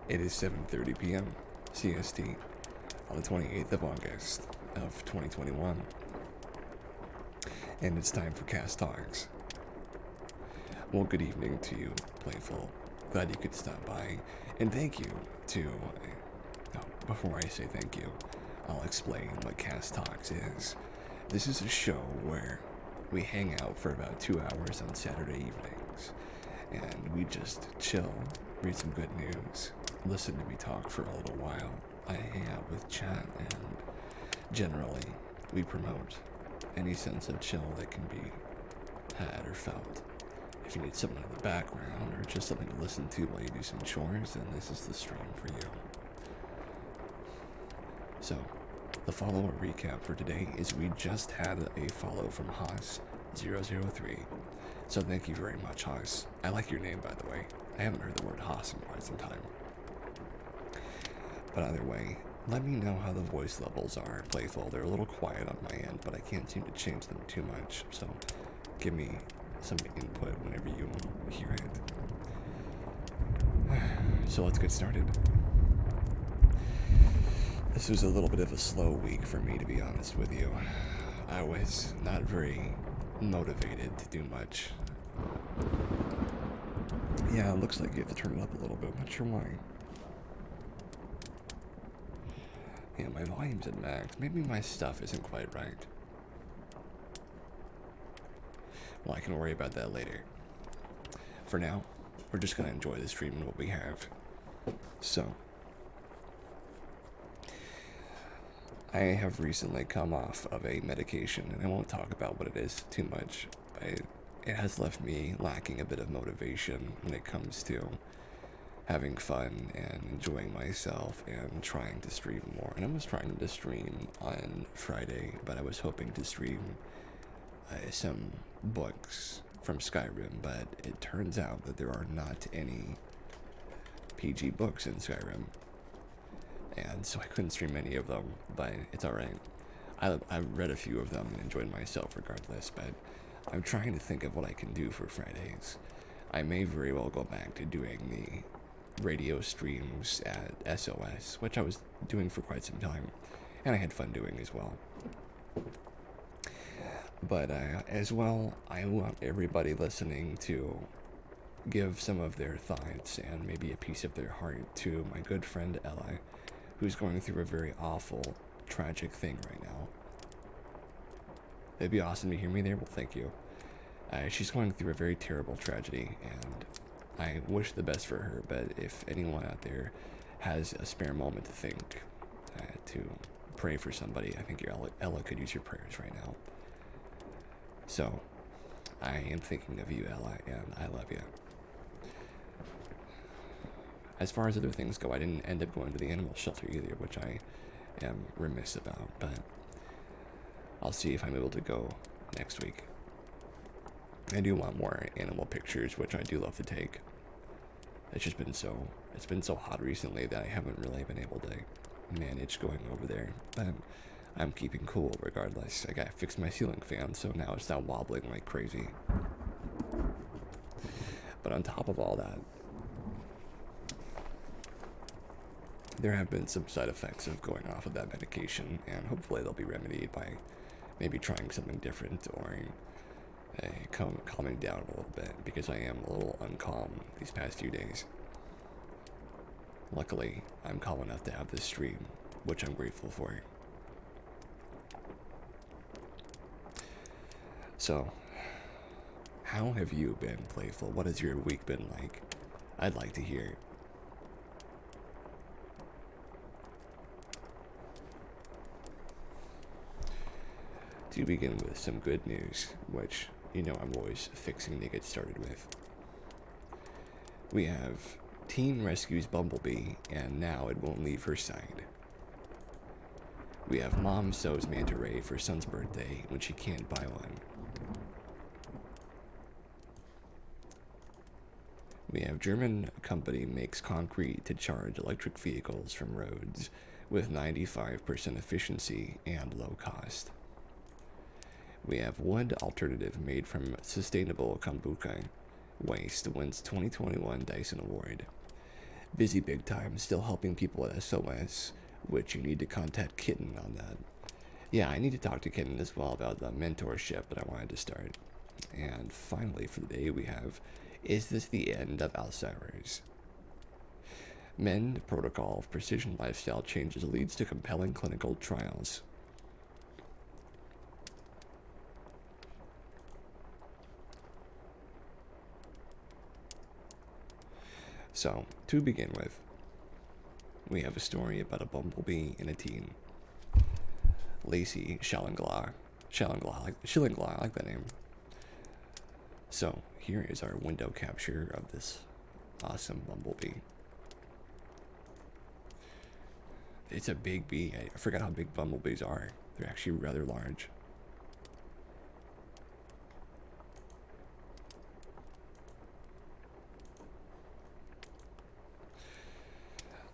It is 7:30 p.m. CST on the 28th of August of 2021, and it's time for Cast Talks. Well, good evening to you, Playful. Glad you could stop by, and thank you to... before I say thank you, I'll explain what Cast Talks is. This is a show where we hang out for about 2 hours on Saturday evenings, and we just chill, read some good news, listen to me talk for a little while. I hang out with chat, and generally, we promote any sense of chill that can be had or felt. If you need something in the background or just something to listen to while you do some chores, then this is the stream for you. So, the follower recap for today is we just had a follow from Haas003. So thank you very much, Haas. I like your name, by the way. I haven't heard the word Haas in quite some time. But either way, let me know how the voice levels are, Playful. They're a little quiet on my end, but I can't seem to change them too much. So give me some input whenever you hear it. So let's get started. This was a little bit of a slow week for me, to be honest with you. I was not very motivated to do much. Yeah, it looks like you have to turn it up a little bit. I'm not sure why. Yeah, my volume's at max. Maybe my stuff isn't quite right. Well, I can worry about that later. For now, we're just going to enjoy the stream and what we have. So, I have recently come off of a medication, and I won't talk about what it is too much, but it has left me lacking a bit of motivation when it comes to having fun and enjoying myself and trying to stream more. And I was trying to stream on Friday, but I was hoping to stream some books from Skyrim, but it turns out that there are not any PG books in Skyrim. And so I couldn't stream any of them, but it's alright. I read a few of them and enjoyed myself regardless, but I'm trying to think of what I can do for Fridays. I may very well go back to doing the radio streams at SOS, which I was doing for quite some time, and I had fun doing as well. But as well, I want everybody listening to give some of their thoughts and maybe a piece of their heart to my good friend Ella, who's going through a very awful, tragic thing right now. It'd be awesome to hear me there. Well, thank you. She's going through a very terrible tragedy, and I wish the best for her, but if anyone out there has a spare moment to think, to pray for somebody, I think Ella could use your prayers right now. So, I am thinking of you, Ella, and I love you. As far as other things go, I didn't end up going to the animal shelter either, which I am remiss about, but I'll see if I'm able to go next week. I do want more animal pictures, which I do love to take. It's just been so hot recently that I haven't really been able to manage going over there, but I'm keeping cool regardless. I gotta fix my ceiling fan, so now it's not wobbling like crazy. But on top of all that, there have been some side effects of going off of that medication, and hopefully they'll be remedied by maybe trying something different or calming down a little bit, because I am a little uncalm these past few days. Luckily, I'm calm enough to have this stream, which I'm grateful for. So, how have you been, Playful? What has your week been like? I'd like to hear. To begin with some good news, which, you know, I'm always fixing to get started with. We have Teen rescues Bumblebee, and now it won't leave her side. We have Mom sews Manta Ray for son's birthday when she can't buy one. We have German company makes concrete to charge electric vehicles from roads with 95% efficiency and low cost. We have wood alternative made from sustainable kombucha waste wins 2021 Dyson Award. Busy big time, still helping people at SOS, which you need to contact Kitten on that. Yeah, I need to talk to Kitten as well about the mentorship that I wanted to start. And finally, for the day, we have, is this the end of Alzheimer's? MEND protocol of precision lifestyle changes leads to compelling clinical trials. So, to begin with, we have a story about a bumblebee and a teen. Lacey Schillinglaw. Schillinglaw, I like that name. So, here is our window capture of this awesome bumblebee. It's a big bee. I forgot how big bumblebees are. They're actually rather large.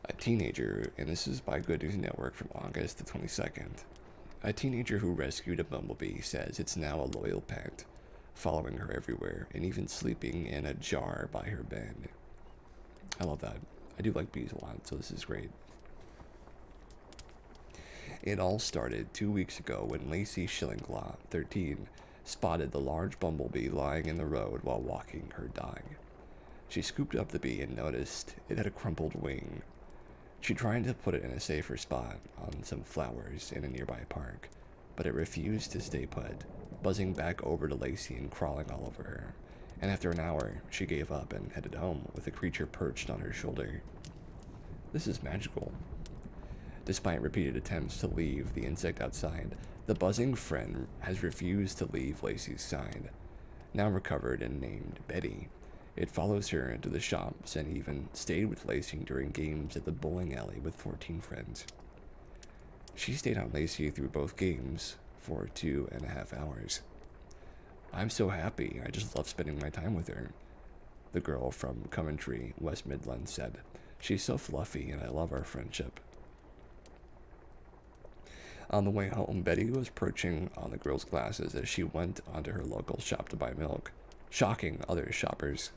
A teenager, and this is by Good News Network from August the 22nd. A teenager who rescued a bumblebee says it's now a loyal pet, following her everywhere and even sleeping in a jar by her bed. I love that. I do like bees a lot, so this is great. It all started 2 weeks ago when Lacey Schillinglaw, 13, spotted the large bumblebee lying in the road while walking her dog. She scooped up the bee and noticed it had a crumpled wing. She tried to put it in a safer spot on some flowers in a nearby park, but it refused to stay put, buzzing back over to Lacey and crawling all over her. And after an hour, she gave up and headed home with the creature perched on her shoulder. This is magical. Despite repeated attempts to leave the insect outside, the buzzing friend has refused to leave Lacey's side. Now recovered and named Betty, it follows her into the shops and even stayed with Lacey during games at the bowling alley with 14 friends. She stayed on Lacey through both games for 2.5 hours. I'm so happy, I just love spending my time with her, the girl from Coventry, West Midlands said. She's so fluffy and I love our friendship. On the way home, Betty was perching on the girl's glasses as she went onto her local shop to buy milk, shocking other shoppers.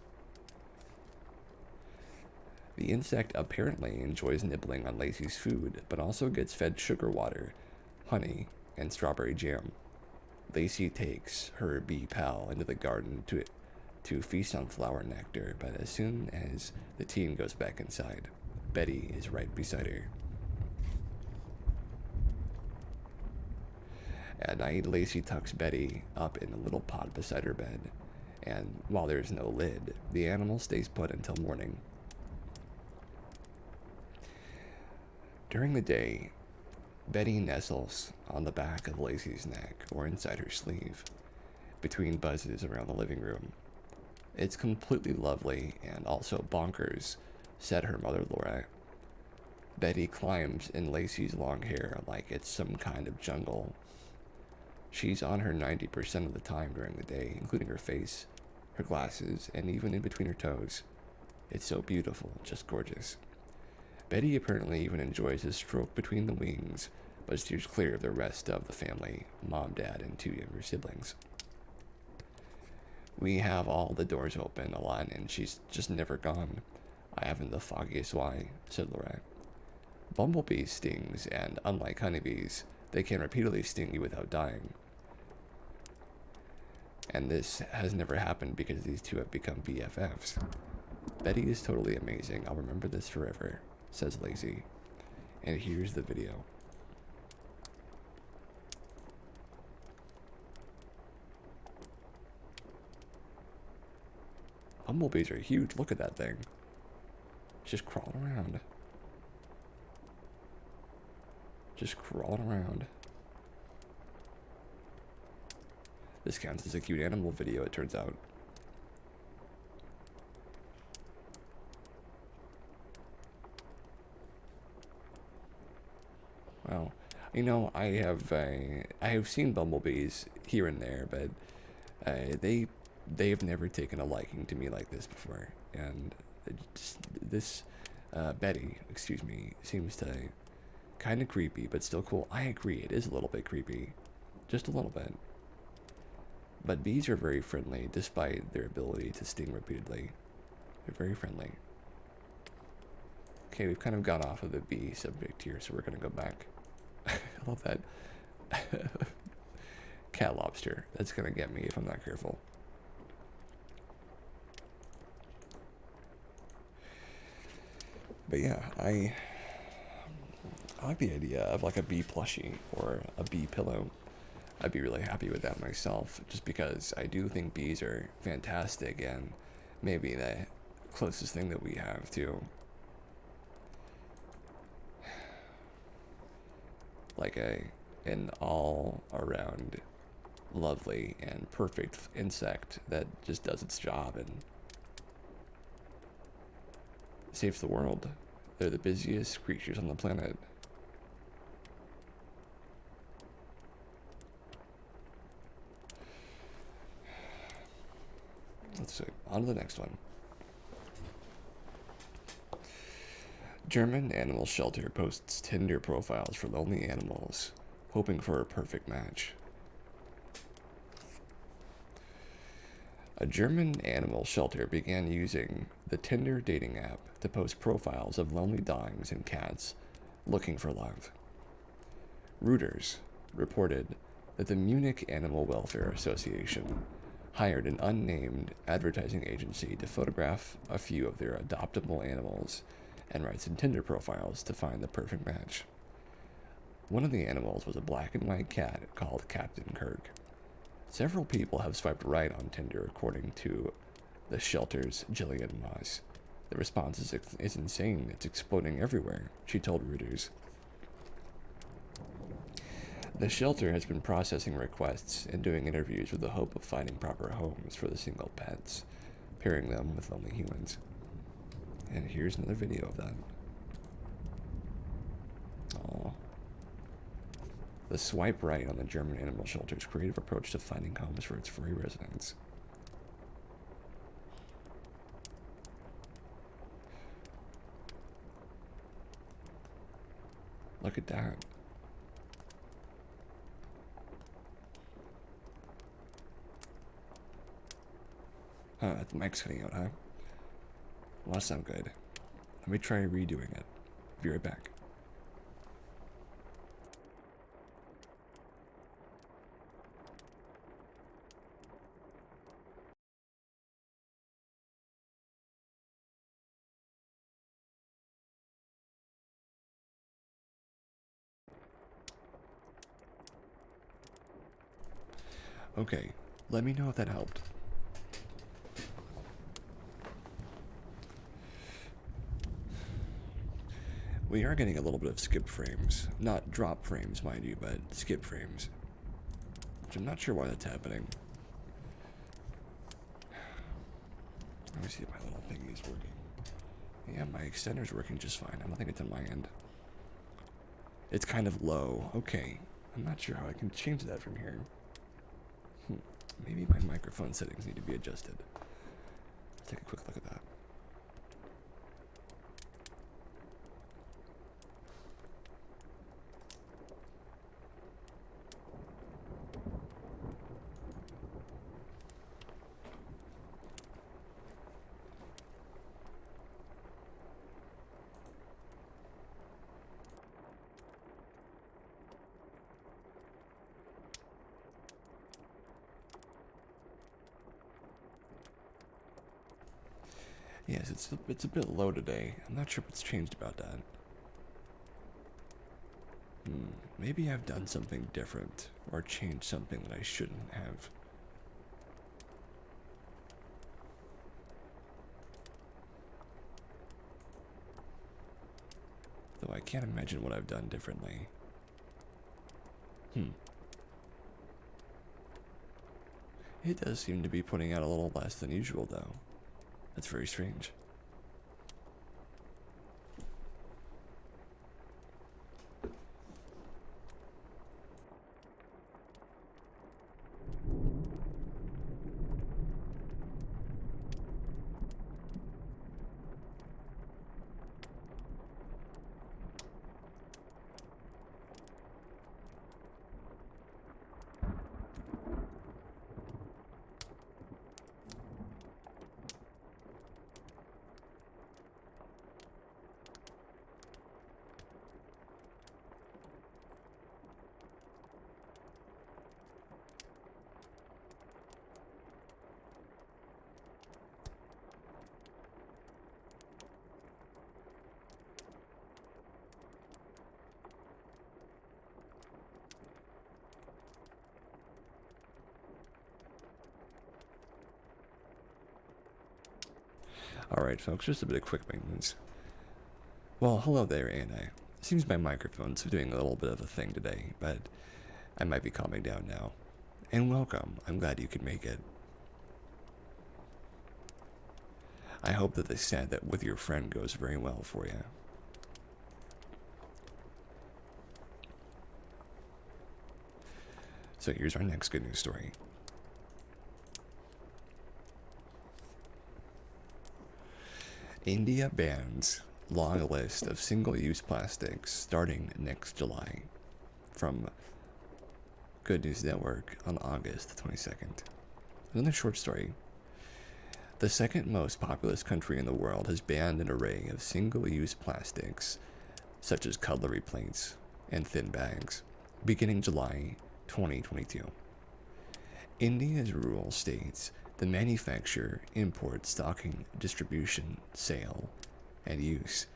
The insect apparently enjoys nibbling on Lacey's food, but also gets fed sugar water, honey, and strawberry jam. Lacey takes her bee pal into the garden to feast on flower nectar, but as soon as the teen goes back inside, Betty is right beside her. At night, Lacey tucks Betty up in a little pot beside her bed, and while there's no lid, the animal stays put until morning. During the day, Betty nestles on the back of Lacey's neck or inside her sleeve, between buzzes around the living room. It's completely lovely and also bonkers, said her mother Laura. Betty climbs in Lacey's long hair like it's some kind of jungle. She's on her 90% of the time during the day, including her face, her glasses, and even in between her toes. It's so beautiful, just gorgeous. Betty apparently even enjoys a stroke between the wings, but steers clear of the rest of the family, mom, dad, and 2 younger siblings. We have all the doors open a lot, and she's just never gone. I haven't the foggiest why, said Laura. Bumblebees stings, and unlike honeybees, they can repeatedly sting you without dying. And this has never happened because these two have become BFFs. Betty is totally amazing. I'll remember this forever, says Lacey. And here's the video. Bumblebees are huge. Look at that thing. It's just crawling around. Just crawling around. This counts as a cute animal video, it turns out. Well, you know, I have seen bumblebees here and there, but they've never taken a liking to me like this before. And this Betty, excuse me, seems to kind of creepy, but still cool. I agree, it is a little bit creepy, just a little bit. But bees are very friendly, despite their ability to sting repeatedly. They're very friendly. Okay, we've kind of gone off of the bee subject here, so we're gonna go back. I love that. Cat lobster. That's gonna get me if I'm not careful. But yeah, I like the idea of like a bee plushie or a bee pillow. I'd be really happy with that myself, just because I do think bees are fantastic and maybe the closest thing that we have to like an all around lovely and perfect insect that just does its job and saves the world. They're the busiest creatures on the planet. Let's see. On to the next one. German animal shelter posts Tinder profiles for lonely animals, hoping for a perfect match. A German animal shelter began using the Tinder dating app to post profiles of lonely dogs and cats looking for love. Reuters reported that the Munich Animal Welfare Association hired an unnamed advertising agency to photograph a few of their adoptable animals and write some Tinder profiles to find the perfect match. One of the animals was a black and white cat called Captain Kirk. Several people have swiped right on Tinder, according to the shelter's Jillian Moss. The response is insane. It's exploding everywhere, she told Reuters. The shelter has been processing requests and doing interviews with the hope of finding proper homes for the single pets, pairing them with lonely humans. And here's another video of that. Aww. The swipe right on the German animal shelter's creative approach to finding homes for its furry residents. Look at that. Huh, the mic's cutting out, huh? Well, that's not good. Let me try redoing it. Be right back. Okay, let me know if that helped. We are getting a little bit of skip frames. Not drop frames, mind you, but skip frames. Which I'm not sure why that's happening. Let me see if my little thingy is working. Yeah, my extender's working just fine. I don't think it's on my end. It's kind of low. Okay. I'm not sure how I can change that from here. Maybe my microphone settings need to be adjusted. Let's take a quick look at that. Yes, it's a bit low today. I'm not sure what's changed about that. Maybe I've done something different or changed something that I shouldn't have. Though I can't imagine what I've done differently. It does seem to be putting out a little less than usual, though. That's very strange. Alright, folks, just a bit of quick maintenance. Well, hello there, Anna. Seems my microphone's doing a little bit of a thing today, but I might be calming down now. And welcome. I'm glad you could make it. I hope that the set that with your friend goes very well for you. So here's our next good news story. India bans long list of single-use plastics starting next July, from Good News Network on August 22nd. Another short story. The second most populous country in the world has banned an array of single-use plastics, such as cutlery plates and thin bags, beginning July 2022. India's rule states the manufacture, import, stocking, distribution, sale, and use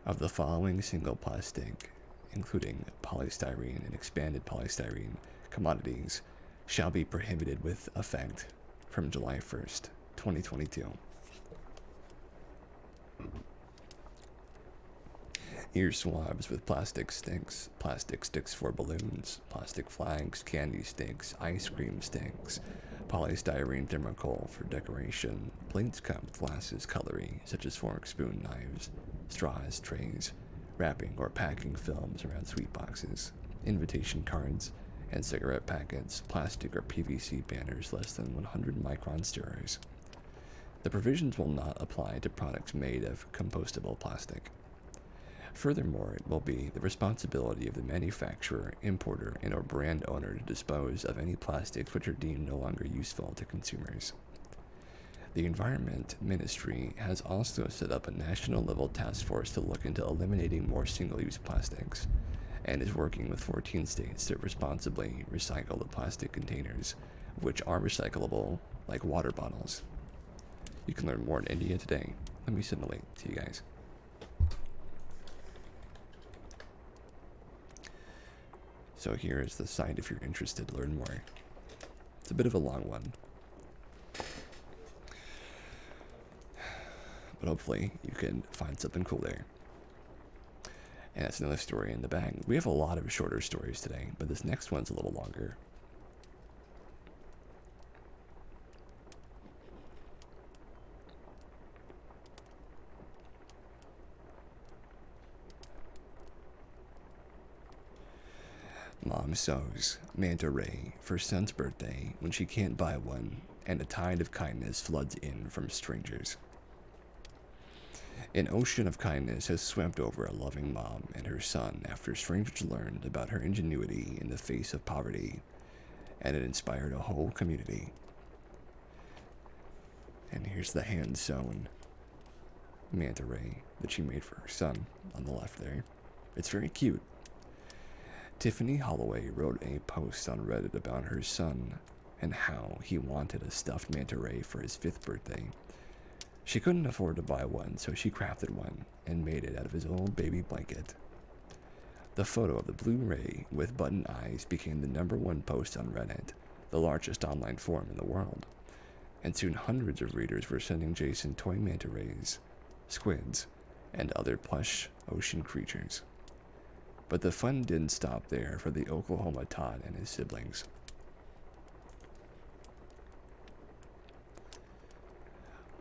of the following single plastic, including polystyrene and expanded polystyrene commodities, shall be prohibited with effect from July 1st, 2022. Ear swabs with plastic sticks for balloons, plastic flags, candy sticks, ice cream sticks, polystyrene thermocol for decoration, plates, cups, glasses, cutlery, such as forks, spoon, knives, straws, trays, wrapping or packing films around sweet boxes, invitation cards, and cigarette packets, plastic or PVC banners less than 100 micron stirrers. The provisions will not apply to products made of compostable plastic. Furthermore, it will be the responsibility of the manufacturer, importer, and or brand owner to dispose of any plastics which are deemed no longer useful to consumers. The Environment Ministry has also set up a national-level task force to look into eliminating more single-use plastics, and is working with 14 states to responsibly recycle the plastic containers, which are recyclable, like water bottles. You can learn more in India today. Let me send a link to you guys. So here is the site if you're interested to learn more. It's a bit of a long one, but hopefully you can find something cool there. And that's another story in the bag. We have a lot of shorter stories today, but this next one's a little longer. Mom sews manta ray for son's birthday when she can't buy one, and a tide of kindness floods in from strangers. An ocean of kindness has swept over a loving mom and her son after strangers learned about her ingenuity in the face of poverty, and it inspired a whole community. And here's the hand-sewn manta ray that she made for her son on the left there. It's very cute. Tiffany Holloway wrote a post on Reddit about her son and how he wanted a stuffed manta ray for his 5th birthday. She couldn't afford to buy one, so she crafted one and made it out of his old baby blanket. The photo of the blue ray with button eyes became the #1 post on Reddit, the largest online forum in the world, and soon hundreds of readers were sending Jason toy manta rays, squids, and other plush ocean creatures. But the fun didn't stop there for the Oklahoma Todd and his siblings.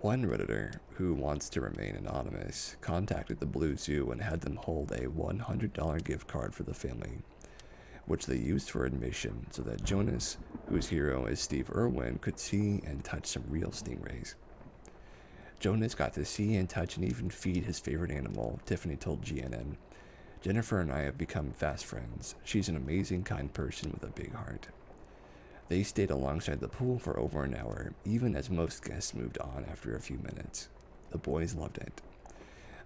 One Redditor, who wants to remain anonymous, contacted the Blue Zoo and had them hold a $100 gift card for the family, which they used for admission so that Jonas, whose hero is Steve Irwin, could see and touch some real stingrays. Jonas got to see and touch and even feed his favorite animal, Tiffany told GNN. Jennifer and I have become fast friends. She's an amazing, kind person with a big heart. They stayed alongside the pool for over an hour, even as most guests moved on after a few minutes. The boys loved it.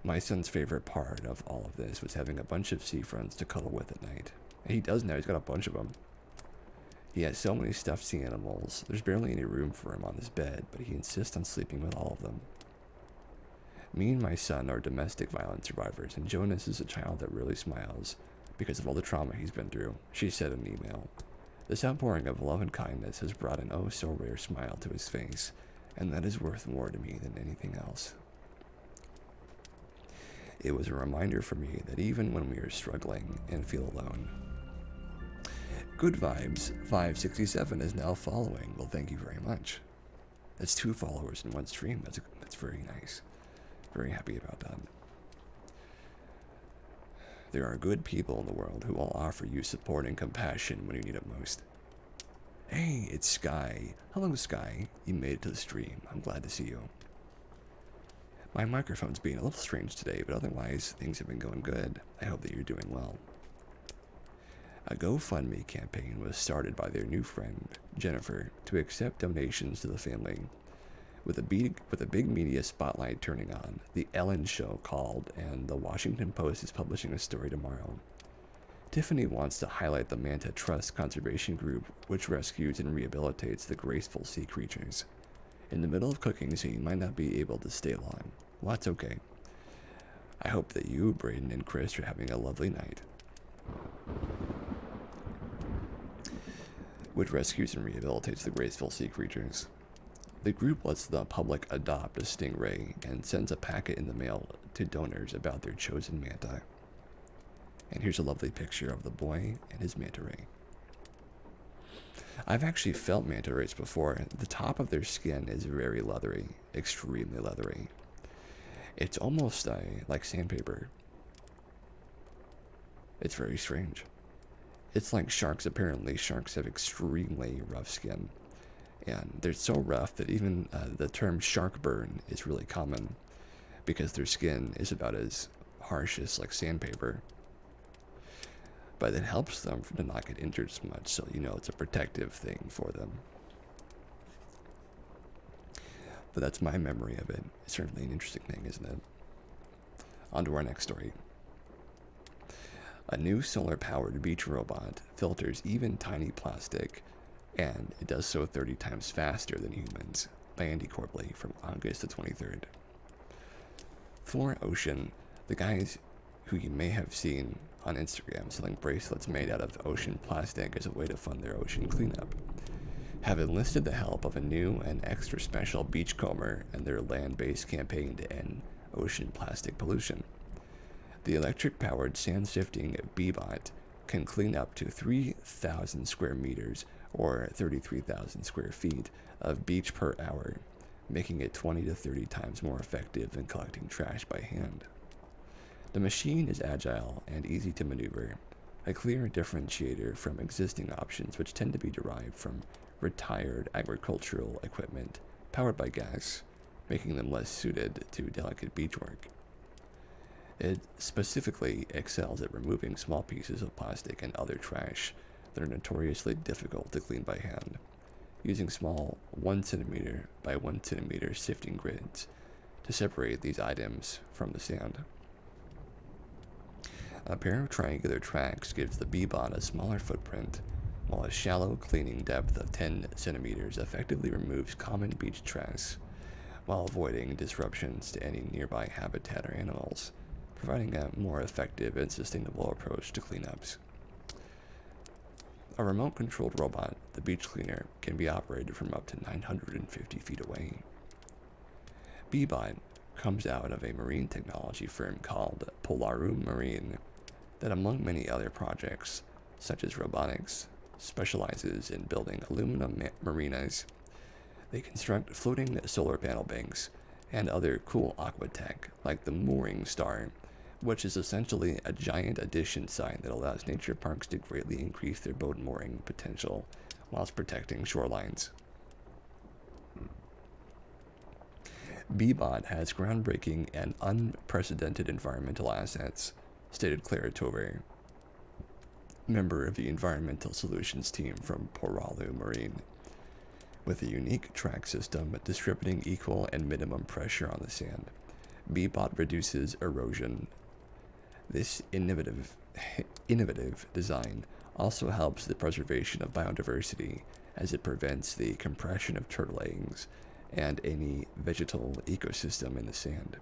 My son's favorite part of all of this was having a bunch of sea friends to cuddle with at night. And he does now, he's got a bunch of them. He has so many stuffed sea animals, there's barely any room for him on his bed, but he insists on sleeping with all of them. Me and my son are domestic violence survivors, and Jonas is a child that really smiles because of all the trauma he's been through, she said in an email. This outpouring of love and kindness has brought an oh-so-rare smile to his face, and that is worth more to me than anything else. It was a reminder for me that even when we are struggling and feel alone. Good Vibes 567 is now following. Well, thank you very much. That's 2 followers in one stream. That's very nice. Very happy about that. There are good people in the world who will offer you support and compassion when you need it most. Hey, it's Sky. Hello, Sky. You made it to the stream. I'm glad to see you. My microphone's being a little strange today, but otherwise, things have been going good. I hope that you're doing well. A GoFundMe campaign was started by their new friend, Jennifer, to accept donations to the family. With a big media spotlight turning on, The Ellen Show called, and The Washington Post is publishing a story tomorrow. Tiffany wants to highlight the Manta Trust Conservation Group, which rescues and rehabilitates the graceful sea creatures. In the middle of cooking, so you might not be able to stay long. Well, that's okay. I hope that you, Braden, and Chris are having a lovely night. Which rescues and rehabilitates the graceful sea creatures. The group lets the public adopt a stingray and sends a packet in the mail to donors about their chosen manta. And here's a lovely picture of the boy and his manta ray. I've actually felt manta rays before. The top of their skin is very leathery, extremely leathery. It's almost like sandpaper. It's very strange. It's like sharks. Apparently, sharks have extremely rough skin. And they're so rough that even the term shark burn is really common because their skin is about as harsh as like sandpaper. But it helps them to not get injured as much, so you know it's a protective thing for them. But that's my memory of it. It's certainly an interesting thing, isn't it? On to our next story. A new solar-powered beach robot filters even tiny plastic, and it does so 30 times faster than humans, by Andy Corbley from August the 23rd. For Ocean, the guys who you may have seen on Instagram selling bracelets made out of ocean plastic as a way to fund their ocean cleanup, have enlisted the help of a new and extra special beachcomber in their land-based campaign to end ocean plastic pollution. The electric-powered sand-sifting Bebot can clean up to 3,000 square meters or 33,000 square feet of beach per hour, making it 20 to 30 times more effective than collecting trash by hand. The machine is agile and easy to maneuver, a clear differentiator from existing options which tend to be derived from retired agricultural equipment powered by gas, making them less suited to delicate beach work. It specifically excels at removing small pieces of plastic and other trash that are notoriously difficult to clean by hand, using small 1 centimeter by 1 centimeter sifting grids to separate these items from the sand. A pair of triangular tracks gives the Bebot a smaller footprint, while a shallow cleaning depth of 10 centimeters effectively removes common beach trash, while avoiding disruptions to any nearby habitat or animals, providing a more effective and sustainable approach to cleanups. A remote-controlled robot, the beach cleaner, can be operated from up to 950 feet away. Bebot comes out of a marine technology firm called Polarum Marine that, among many other projects, such as robotics, specializes in building aluminum marinas. They construct floating solar panel banks and other cool aqua tech like the Mooring Star, which is essentially a giant addition sign that allows nature parks to greatly increase their boat mooring potential whilst protecting shorelines. Bebot has groundbreaking and unprecedented environmental assets, stated Clara Tover, member of the environmental solutions team from Poralu Marine. With a unique track system distributing equal and minimum pressure on the sand, Bebot reduces erosion. This innovative design also helps the preservation of biodiversity as it prevents the compression of turtle eggs and any vegetal ecosystem in the sand.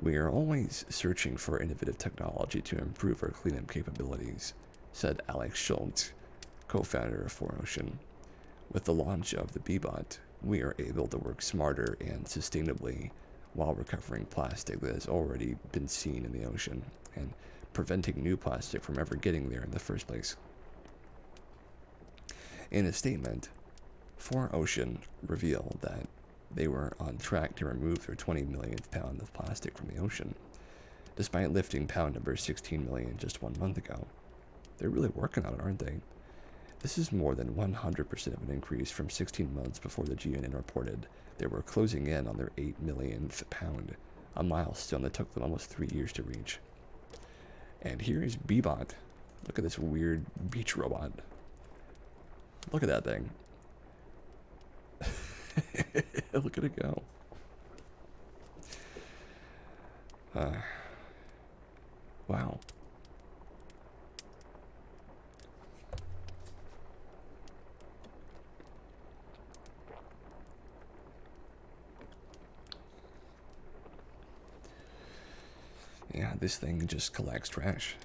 We are always searching for innovative technology to improve our cleanup capabilities, said Alex Schultz, co-founder of 4Ocean. With the launch of the Bebot, we are able to work smarter and sustainably while recovering plastic that has already been seen in the ocean and preventing new plastic from ever getting there in the first place. In a statement, 4Ocean revealed that they were on track to remove their 20 millionth pound of plastic from the ocean, despite lifting pound number 16 million just 1 month ago. They're really working on it, aren't they? This is more than 100% of an increase from 16 months before the GNN reported they were closing in on their 8 millionth pound, a milestone that took them almost 3 years to reach. And here is Bebot. Look at this weird beach robot. Look at that thing. Look at it go. Wow. Yeah, this thing just collects trash.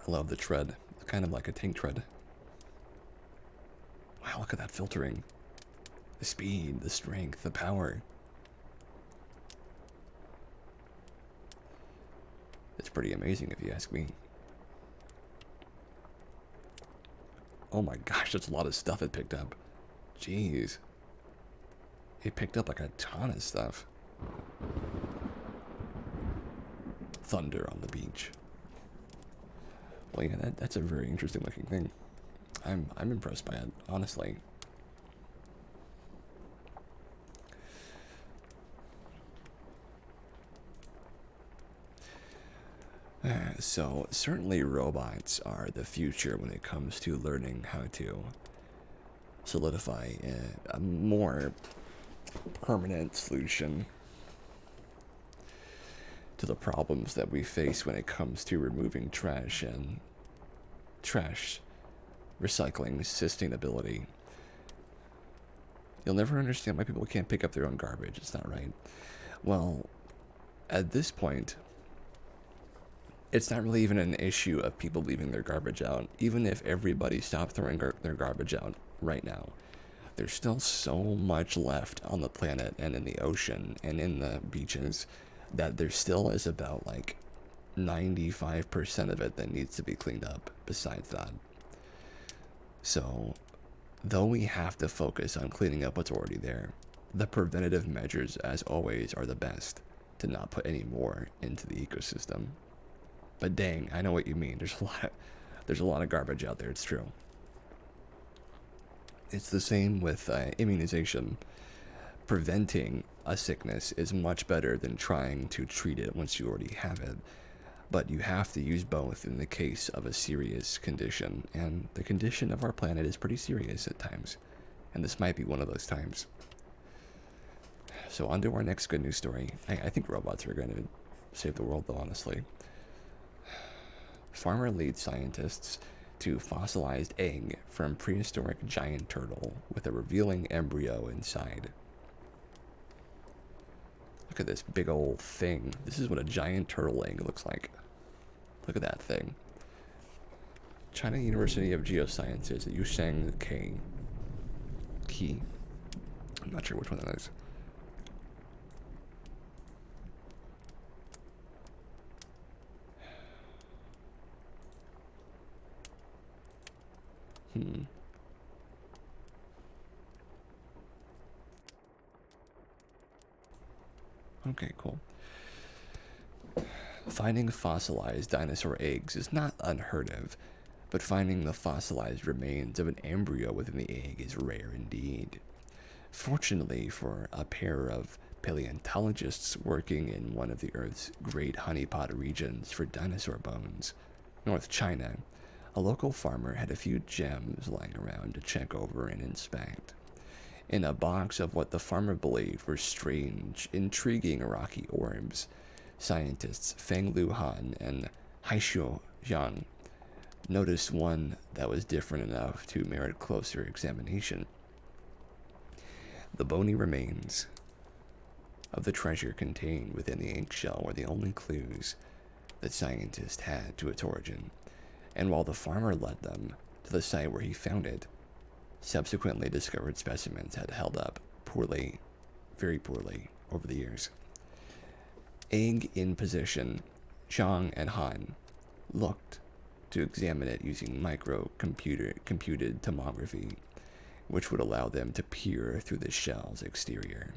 I love the tread. It's kind of like a tank tread. Wow, look at that filtering. The speed, the strength, the power. It's pretty amazing if you ask me. Oh my gosh, that's a lot of stuff it picked up. Jeez. It picked up like a ton of stuff. Thunder on the beach. Well, yeah, that's a very interesting looking thing. I'm impressed by it, honestly. So, certainly robots are the future when it comes to learning how to solidify a more permanent solution to the problems that we face when it comes to removing trash and trash recycling sustainability. You'll never understand why people can't pick up their own garbage. It's not right. Well, at this point, it's not really even an issue of people leaving their garbage out. Even if everybody stopped throwing their garbage out right now, there's still so much left on the planet and in the ocean and in the beaches that there still is about like 95% of it that needs to be cleaned up besides that. So, though we have to focus on cleaning up what's already there, the preventative measures, as always, are the best to not put any more into the ecosystem. But dang, I know what you mean. There's a lot of garbage out there, it's true. It's the same with immunization. Preventing a sickness is much better than trying to treat it once you already have it. But you have to use both in the case of a serious condition, and the condition of our planet is pretty serious at times, and this might be one of those times. So on to our next good news story. I think robots are going to save the world, though, honestly. Farmer leads scientists to fossilized egg from prehistoric giant turtle with a revealing embryo inside. Look at this big old thing. This is what a giant turtle egg looks like. Look at that thing. China University of Geosciences at Yusheng Key. I'm not sure which one that is. Okay, cool. Finding fossilized dinosaur eggs is not unheard of, but finding the fossilized remains of an embryo within the egg is rare indeed. Fortunately for a pair of paleontologists working in one of the Earth's great honeypot regions for dinosaur bones, North China, a local farmer had a few gems lying around to check over and inspect. In a box of what the farmer believed were strange, intriguing rocky orbs, scientists Feng Lu Han and Haishuo Zhang noticed one that was different enough to merit closer examination. The bony remains of the treasure contained within the eggshell were the only clues that scientists had to its origin, and while the farmer led them to the site where he found it, subsequently discovered specimens had held up poorly, very poorly, over the years. Egg in position, Zhang and Han looked to examine it using computed tomography, which would allow them to peer through the shell's exterior.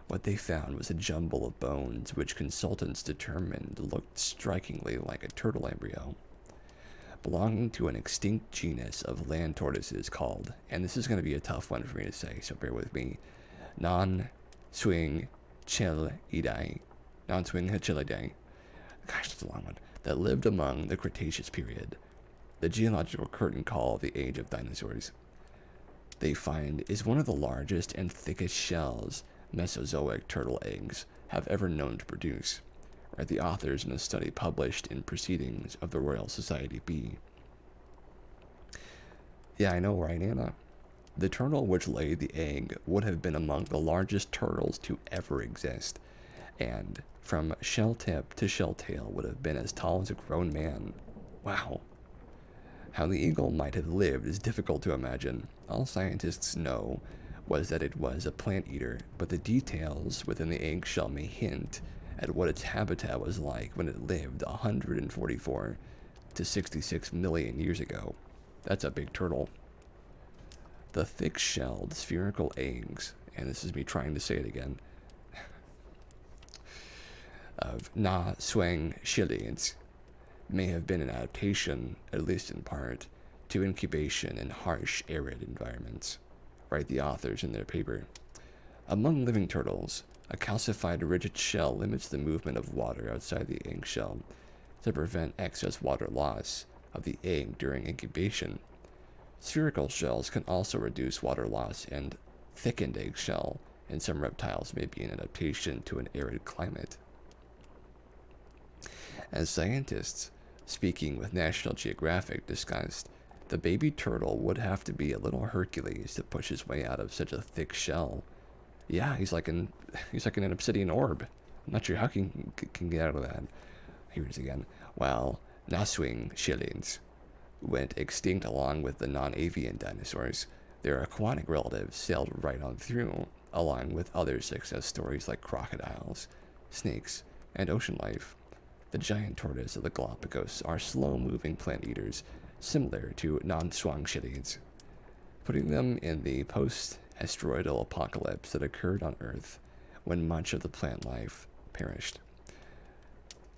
What they found was a jumble of bones which consultants determined looked strikingly like a turtle embryo, belonging to an extinct genus of land tortoises called, and this is going to be a tough one for me to say, so bear with me, non-swing chelidae. Non-swing chelidae. Gosh, that's a long one. That lived among the Cretaceous period, the geological curtain call of the age of dinosaurs. They find is one of the largest and thickest shells Mesozoic turtle eggs have ever known to produce, write the authors in a study published in Proceedings of the Royal Society B. Yeah, I know, right, Anna? The turtle which laid the egg would have been among the largest turtles to ever exist, and from shell tip to shell tail would have been as tall as a grown man. Wow. How the eagle might have lived is difficult to imagine. All scientists know was that it was a plant eater, but the details within the eggshell may hint at what its habitat was like when it lived 144 to 66 million years ago. That's a big turtle. The thick-shelled spherical eggs, and this is me trying to say it again, of Na-Swang Shilians may have been an adaptation, at least in part, to incubation in harsh, arid environments, write the authors in their paper. Among living turtles, a calcified rigid shell limits the movement of water outside the egg shell to prevent excess water loss of the egg during incubation. Spherical shells can also reduce water loss, and thickened eggshell in some reptiles may be an adaptation to an arid climate. As scientists, speaking with National Geographic, discussed, the baby turtle would have to be a little Hercules to push his way out of such a thick shell. Yeah, he's like an obsidian orb. I'm not sure how he can get out of that. Here it is again. While Naswing shillings went extinct along with the non-avian dinosaurs, their aquatic relatives sailed right on through, along with other success stories like crocodiles, snakes, and ocean life. The giant tortoise of the Galapagos are slow-moving plant eaters, similar to non-swang shillings, putting them in the post-asteroidal apocalypse that occurred on Earth when much of the plant life perished.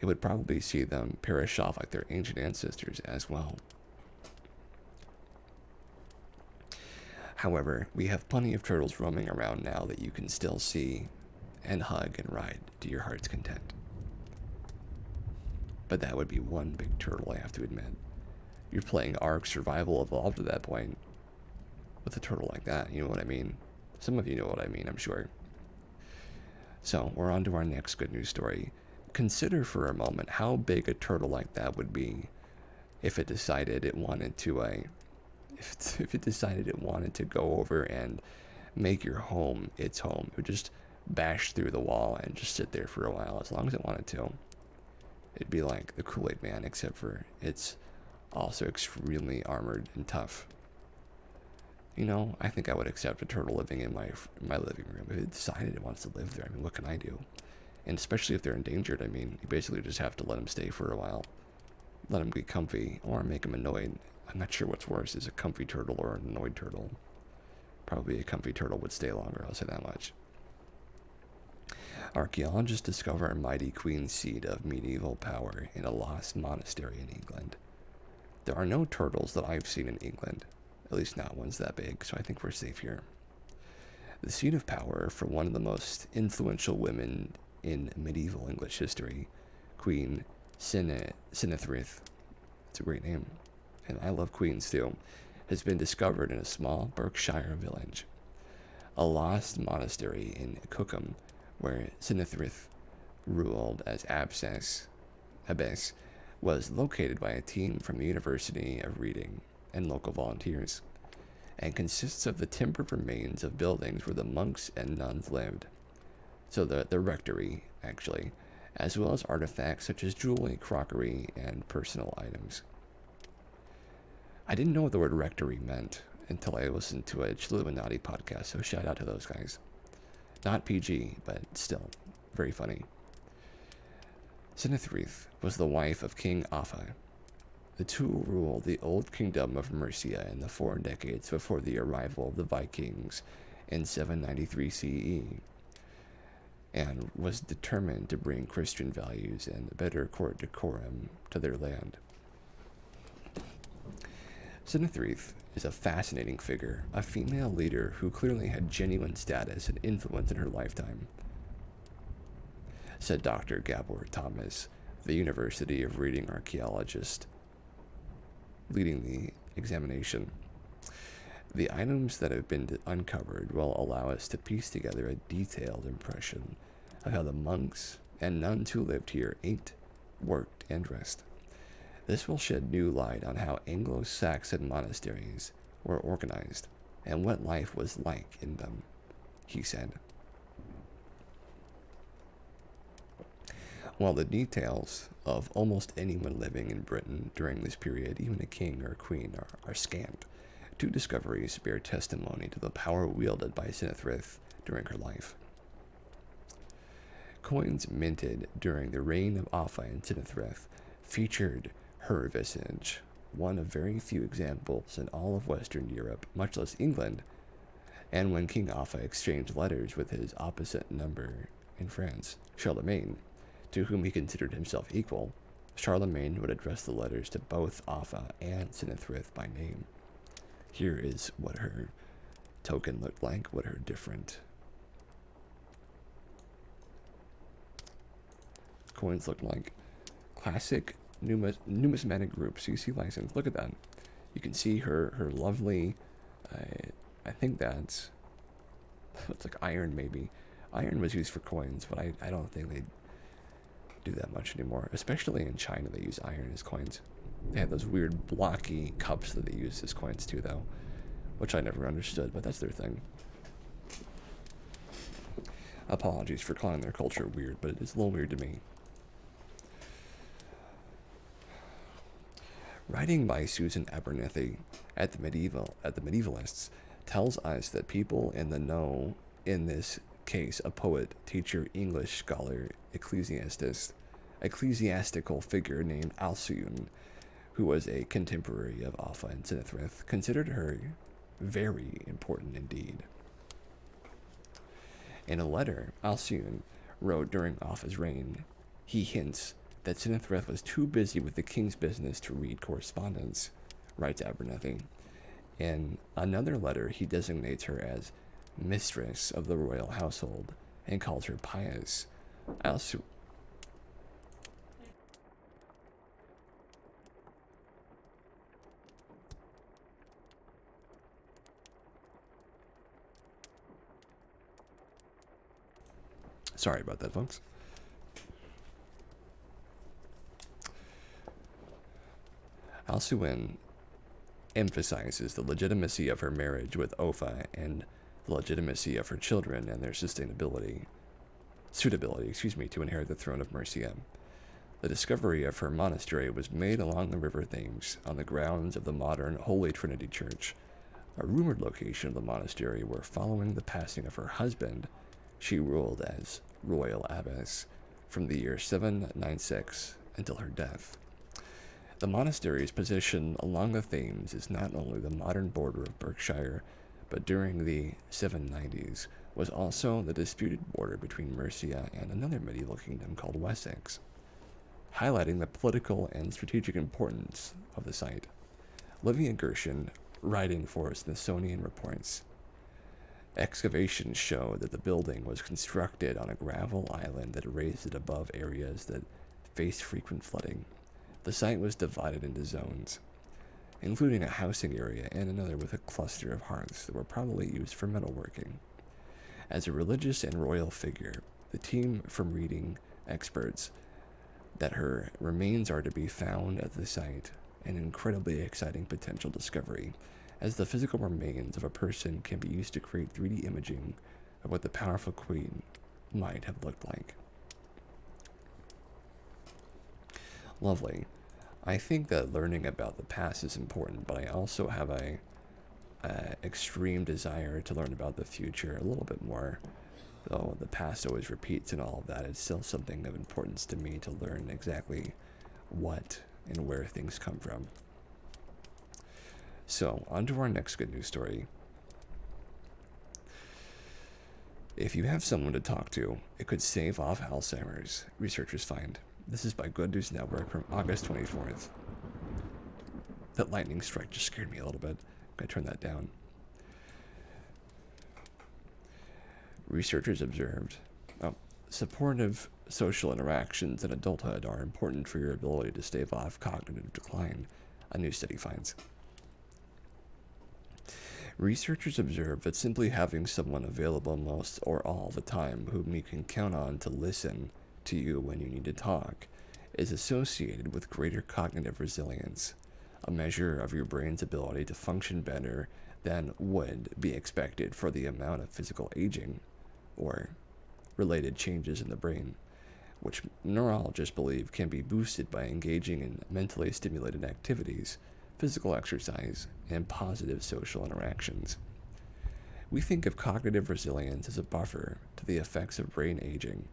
It would probably see them perish off like their ancient ancestors as well. However, we have plenty of turtles roaming around now that you can still see and hug and ride to your heart's content. But that would be one big turtle, I have to admit. You're playing Ark Survival Evolved at that point with a turtle like that, you know what I mean? Some of you know what I mean, I'm sure. So, we're on to our next good news story. Consider for a moment how big a turtle like that would be if it decided it wanted to if it decided it wanted to go over and make your home its home. It would just bash through the wall and just sit there for a while as long as it wanted to. It'd be like the Kool-Aid Man, except for it's also extremely armored and tough. You know, I think I would accept a turtle living in my living room if it decided it wants to live there. I mean, what can I do? And especially if they're endangered, I mean, you basically just have to let them stay for a while. Let them get comfy, or make them annoyed. I'm not sure what's worse, is a comfy turtle or an annoyed turtle. Probably a comfy turtle would stay longer, I'll say that much. Archaeologists discover a mighty queen seed of medieval power in a lost monastery in England. There are no turtles that I've seen in England, at least not ones that big, so I think we're safe here. The seat of power for one of the most influential women in medieval English history, Queen Sinethrith, it's a great name, and I love queens too, has been discovered in a small Berkshire village. A lost monastery in Cookham, where Sinethrith ruled as abbess, was located by a team from the University of Reading and local volunteers, and consists of the timbered remains of buildings where the monks and nuns lived. So the rectory, actually, as well as artifacts such as jewelry, crockery, and personal items. I didn't know what the word rectory meant until I listened to a Chilluminati podcast, so shout out to those guys. Not PG, but still very funny. Sinathrith was the wife of King Afa. The two ruled the old kingdom of Mercia in the 4 decades before the arrival of the Vikings in 793 CE, and was determined to bring Christian values and better court decorum to their land. Sinathrith is a fascinating figure, a female leader who clearly had genuine status and influence in her lifetime, said Dr. Gabor Thomas, the University of Reading archaeologist, leading the examination. The items that have been uncovered will allow us to piece together a detailed impression of how the monks and nuns who lived here ate, worked, and dressed. This will shed new light on how Anglo-Saxon monasteries were organized and what life was like in them, he said. While the details of almost anyone living in Britain during this period, even a king or a queen, are scant, 2 discoveries bear testimony to the power wielded by Sinathrith during her life. Coins minted during the reign of Afa and Sinathrith featured her visage, one of very few examples in all of Western Europe, much less England, and when King Afa exchanged letters with his opposite number in France, Charlemagne, to whom he considered himself equal, Charlemagne would address the letters to both Afa and Sinathrith by name. Here is what her token looked like, what her different coins looked like. Classic numismatic group CC license. Look at that. You can see her lovely, I think that's like iron maybe. Iron was used for coins, but I don't think they do that much anymore. Especially in China, they use iron as coins. They have those weird blocky cups that they use as coins too, though, which I never understood, but that's their thing. Apologies for calling their culture weird, but it is a little weird to me. Writing by Susan Abernethy at the Medievalists tells us that people in the know, in this case a poet, teacher, English scholar, ecclesiastical figure named Alcuin, who was a contemporary of Afa and Sinathrith, considered her very important indeed. In a letter Alcuin wrote during Afa's reign, he hints that Sinathrith was too busy with the king's business to read correspondence, writes Abernethy. In another letter, he designates her as mistress of the royal household and calls her pious. Sorry about that, folks. Alcuin emphasizes the legitimacy of her marriage with Ofa and the legitimacy of her children and their suitability, to inherit the throne of Mercia. The discovery of her monastery was made along the River Thames on the grounds of the modern Holy Trinity Church, a rumored location of the monastery where, following the passing of her husband, she ruled as royal abbess from the year 796 until her death. The monastery's position along the Thames is not only the modern border of Berkshire, but during the 790s was also the disputed border between Mercia and another medieval kingdom called Wessex, highlighting the political and strategic importance of the site. Livia Gershon, writing for Smithsonian Reports, excavations show that the building was constructed on a gravel island that raised it above areas that faced frequent flooding. The site was divided into zones, including a housing area and another with a cluster of hearths that were probably used for metalworking. As a religious and royal figure, the team from reading experts that her remains are to be found at the site, an incredibly exciting potential discovery, as the physical remains of a person can be used to create 3D imaging of what the powerful queen might have looked like. Lovely. I think that learning about the past is important, but I also have a extreme desire to learn about the future a little bit more. Though the past always repeats and all of that, it's still something of importance to me to learn exactly what and where things come from. So, on to our next good news story. If you have someone to talk to, it could stave off Alzheimer's, researchers find. This is by Good News Network from August 24th. That lightning strike just scared me a little bit. I'm going to turn that down. Researchers observed, supportive social interactions in adulthood are important for your ability to stave off cognitive decline, a new study finds. Researchers observe that simply having someone available most or all the time whom you can count on to listen to you when you need to talk is associated with greater cognitive resilience, a measure of your brain's ability to function better than would be expected for the amount of physical aging or related changes in the brain, which neurologists believe can be boosted by engaging in mentally stimulated activities, physical exercise, and positive social interactions. We think of cognitive resilience as a buffer to the effects of brain aging,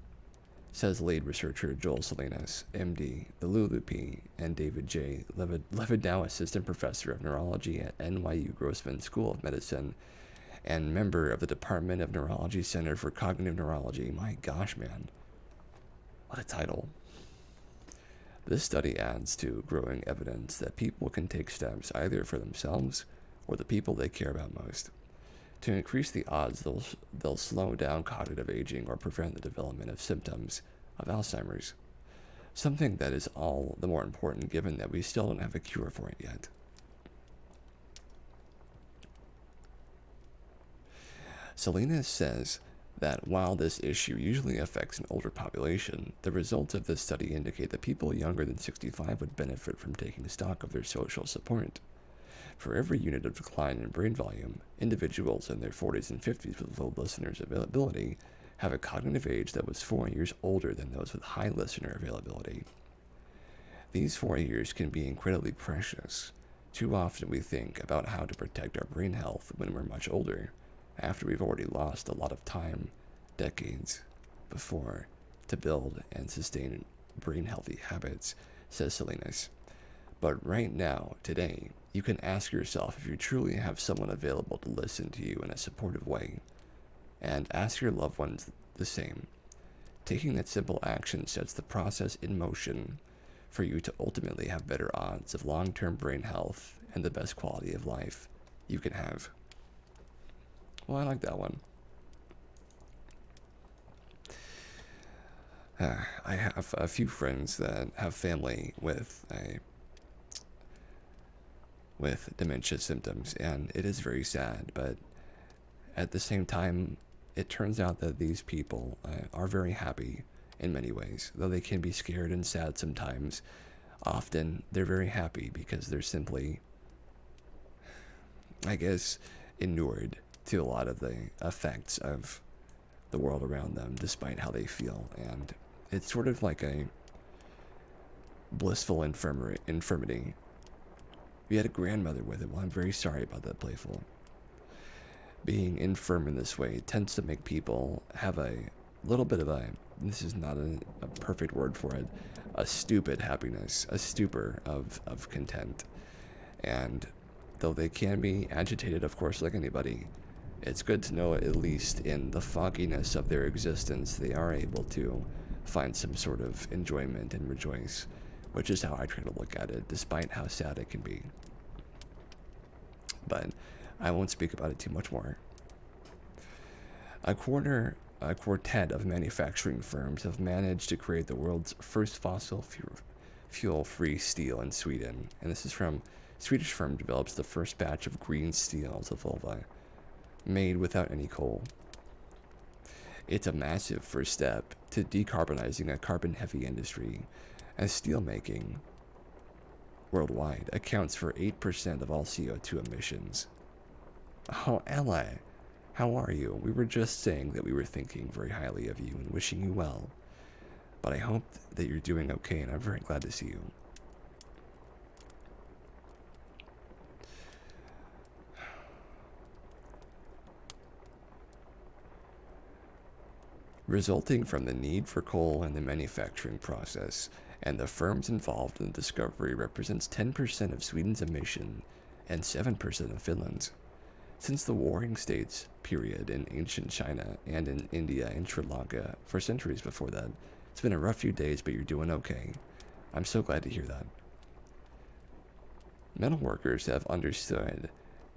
says lead researcher Joel Salinas, MD, the Lulu P, and David J. Levidow, assistant professor of neurology at NYU Grossman School of Medicine and member of the Department of Neurology Center for Cognitive Neurology. My gosh, man. What a title. This study adds to growing evidence that people can take steps either for themselves or the people they care about most to increase the odds they'll slow down cognitive aging or prevent the development of symptoms of Alzheimer's, something that is all the more important given that we still don't have a cure for it yet. Salinas says that while this issue usually affects an older population, the results of this study indicate that people younger than 65 would benefit from taking stock of their social support. For every unit of decline in brain volume, individuals in their 40s and 50s with low listener availability have a cognitive age that was 4 years older than those with high listener availability. These 4 years can be incredibly precious. Too often we think about how to protect our brain health when we're much older, after we've already lost a lot of time, decades, before, to build and sustain brain-healthy habits, says Salinas. But right now, today, you can ask yourself if you truly have someone available to listen to you in a supportive way, and ask your loved ones the same. Taking that simple action sets the process in motion for you to ultimately have better odds of long-term brain health and the best quality of life you can have. Well, I like that one. I have a few friends that have family with dementia symptoms, and it is very sad, but at the same time, it turns out that these people are very happy in many ways. Though they can be scared and sad sometimes, often they're very happy because they're simply, I guess, inured to a lot of the effects of the world around them, despite how they feel. And it's sort of like a blissful infirmity. We had a grandmother with it. Well, I'm very sorry about that, Playful. Being infirm in this way tends to make people have a little bit of this is not a perfect word for it, a stupid happiness, a stupor of content. And though they can be agitated, of course, like anybody, it's good to know at least in the fogginess of their existence, they are able to find some sort of enjoyment and rejoice, which is how I try to look at it, despite how sad it can be. But I won't speak about it too much more. A quartet of manufacturing firms have managed to create the world's first fossil fuel-free steel in Sweden, and this is from Swedish firm develops the first batch of green steel to Volvo, made without any coal. It's a massive first step to decarbonizing a carbon-heavy industry, as steelmaking worldwide accounts for 8% of all CO2 emissions. Oh, Ella, how are you? We were just saying that we were thinking very highly of you and wishing you well, but I hope that you're doing okay, and I'm very glad to see you. resulting from the need for coal in the manufacturing process, and the firms involved in the discovery represents 10% of Sweden's emission and 7% of Finland's. Since the warring states period in ancient China and in India and Sri Lanka for centuries before that, it's been a rough few days, but you're doing okay. I'm so glad to hear that. Metal workers have understood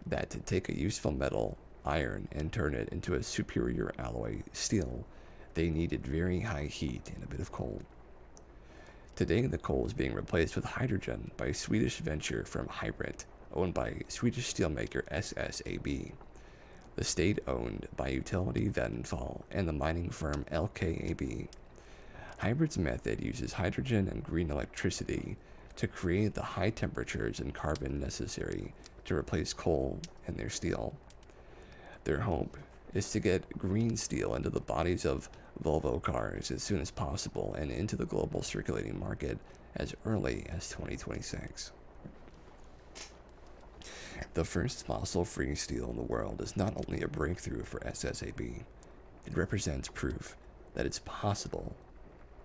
that to take a useful metal, iron, and turn it into a superior alloy, steel, they needed very high heat and a bit of coal. Today, the coal is being replaced with hydrogen by a Swedish venture from Hybrid, owned by Swedish steelmaker SSAB, the state-owned by utility Vattenfall, and the mining firm LKAB. Hybrid's method uses hydrogen and green electricity to create the high temperatures and carbon necessary to replace coal in their steel. Their hope is to get green steel into the bodies of Volvo cars as soon as possible and into the global circulating market as early as 2026. The first fossil-free steel in the world is not only a breakthrough for SSAB, it represents proof that it's possible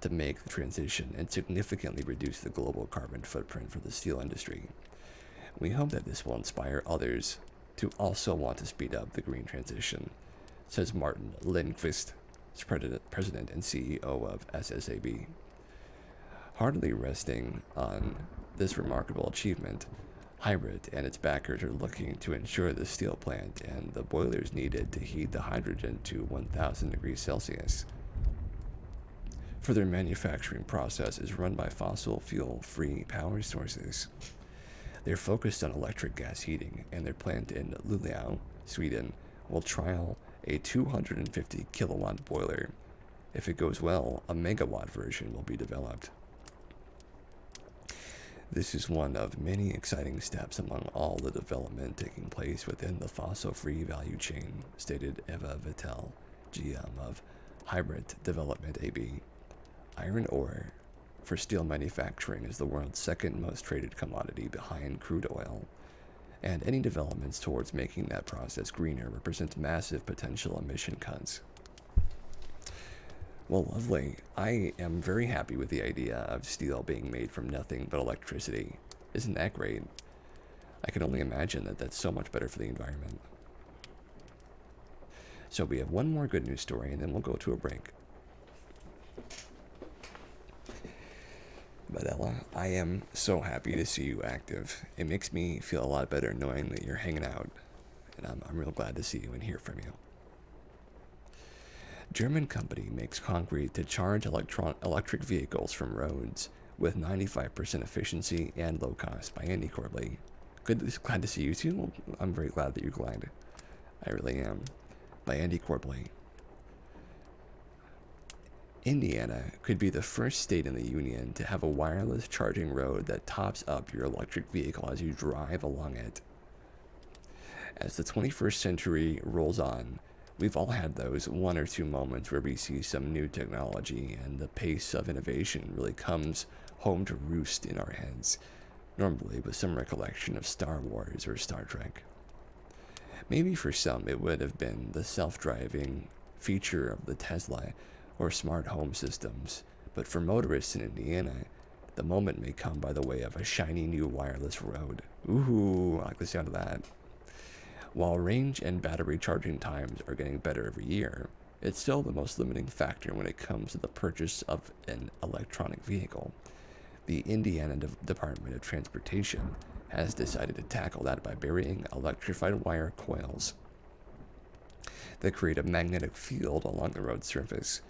to make the transition and significantly reduce the global carbon footprint for the steel industry. We hope that this will inspire others to also want to speed up the green transition, says Martin Lindqvist, president and CEO of SSAB. Hardly resting on this remarkable achievement, Hybrid and its backers are looking to ensure the steel plant and the boilers needed to heat the hydrogen to 1,000 degrees Celsius for their manufacturing process is run by fossil fuel-free power sources. They're focused on electric gas heating, and their plant in Luleå, Sweden, will trial a 250 kilowatt boiler. If it goes well, a megawatt version will be developed. This is one of many exciting steps among all the development taking place within the fossil-free value chain, stated Eva Vittel, GM of Hybrid Development AB. Iron ore for steel manufacturing is the world's second most traded commodity behind crude oil, and any developments towards making that process greener represent massive potential emission cuts. Well, lovely. I am very happy with the idea of steel being made from nothing but electricity. Isn't that great? I can only imagine that that's so much better for the environment. So we have one more good news story, and then we'll go to a break. But Ella, I am so happy to see you active. It makes me feel a lot better knowing that you're hanging out, and I'm real glad to see you and hear from you. German company makes concrete to charge electric vehicles from roads with 95% efficiency and low cost by Andy Corbley. Glad to see you too. I'm very glad that you're glad. I really am. By Andy Corbley. Indiana could be the first state in the union to have a wireless charging road that tops up your electric vehicle as you drive along it. As the 21st century rolls on, we've all had those one or two moments where we see some new technology and the pace of innovation really comes home to roost in our heads, normally with some recollection of Star Wars or Star Trek. Maybe for some it would have been the self-driving feature of the Tesla or smart home systems, but for motorists in Indiana, the moment may come by the way of a shiny new wireless road. Ooh, I like the sound of that. While range and battery charging times are getting better every year, it's still the most limiting factor when it comes to the purchase of an electronic vehicle. The Indiana Department of Transportation has decided to tackle that by burying electrified wire coils that create a magnetic field along the road surface,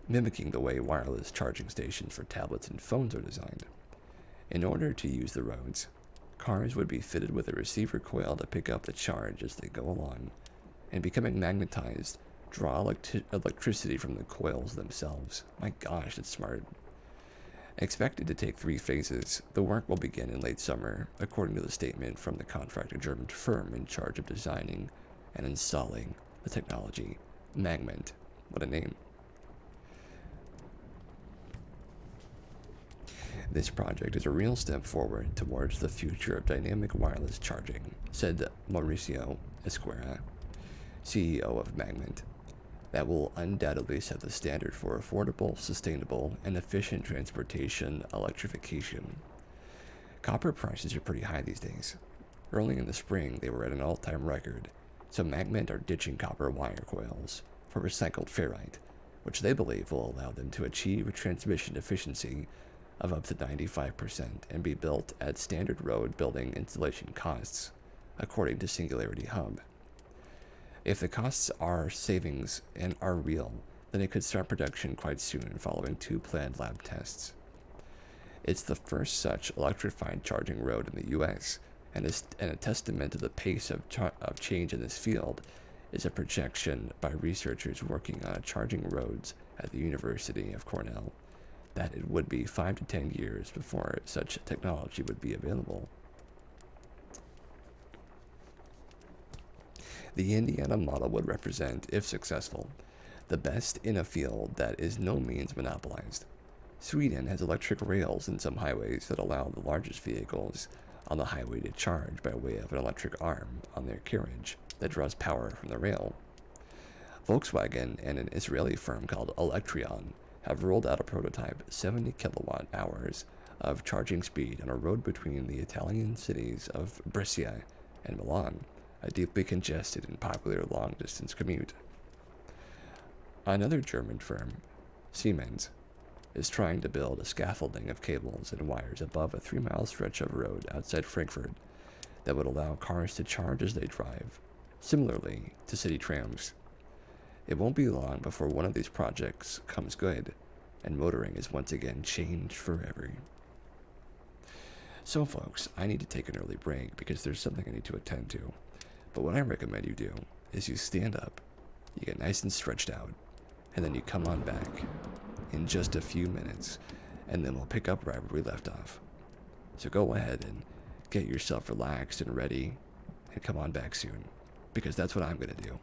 mimicking the way wireless charging stations for tablets and phones are designed. In order to use the roads, cars would be fitted with a receiver coil to pick up the charge as they go along, and becoming magnetized, draw electricity from the coils themselves. My gosh, that's smart. Expected to take 3 phases, the work will begin in late summer, according to the statement from the contractor German firm in charge of designing and installing the technology, Magment. What a name. This project is a real step forward towards the future of dynamic wireless charging, said Mauricio Esquera, CEO of Magment. that will undoubtedly set the standard for affordable, sustainable, and efficient transportation electrification. Copper prices are pretty high these days. Early in the spring, they were at an all-time record, so Magment are ditching copper wire coils for recycled ferrite, which they believe will allow them to achieve a transmission efficiency of up to 95% and be built at standard road building installation costs, according to Singularity Hub. If the costs are savings and are real, then it could start production quite soon following 2 planned lab tests. It's the first such electrified charging road in the US, and a testament to the pace of change in this field is a projection by researchers working on charging roads at the University of Cornell that it would be 5 to 10 years before such technology would be available. The Indiana model would represent, if successful, the best in a field that is no means monopolized. Sweden has electric rails in some highways that allow the largest vehicles on the highway to charge by way of an electric arm on their carriage that draws power from the rail. Volkswagen and an Israeli firm called Electrion have rolled out a prototype 70 kilowatt hours of charging speed on a road between the Italian cities of Brescia and Milan, a deeply congested and popular long-distance commute. Another German firm, Siemens, is trying to build a scaffolding of cables and wires above a 3-mile stretch of road outside Frankfurt that would allow cars to charge as they drive, similarly to city trams. It won't be long before one of these projects comes good, and motoring is once again changed forever. So folks, I need to take an early break because there's something I need to attend to. But what I recommend you do is you stand up, you get nice and stretched out, and then you come on back in just a few minutes, and then we'll pick up right where we left off. So go ahead and get yourself relaxed and ready, and come on back soon, because that's what I'm going to do.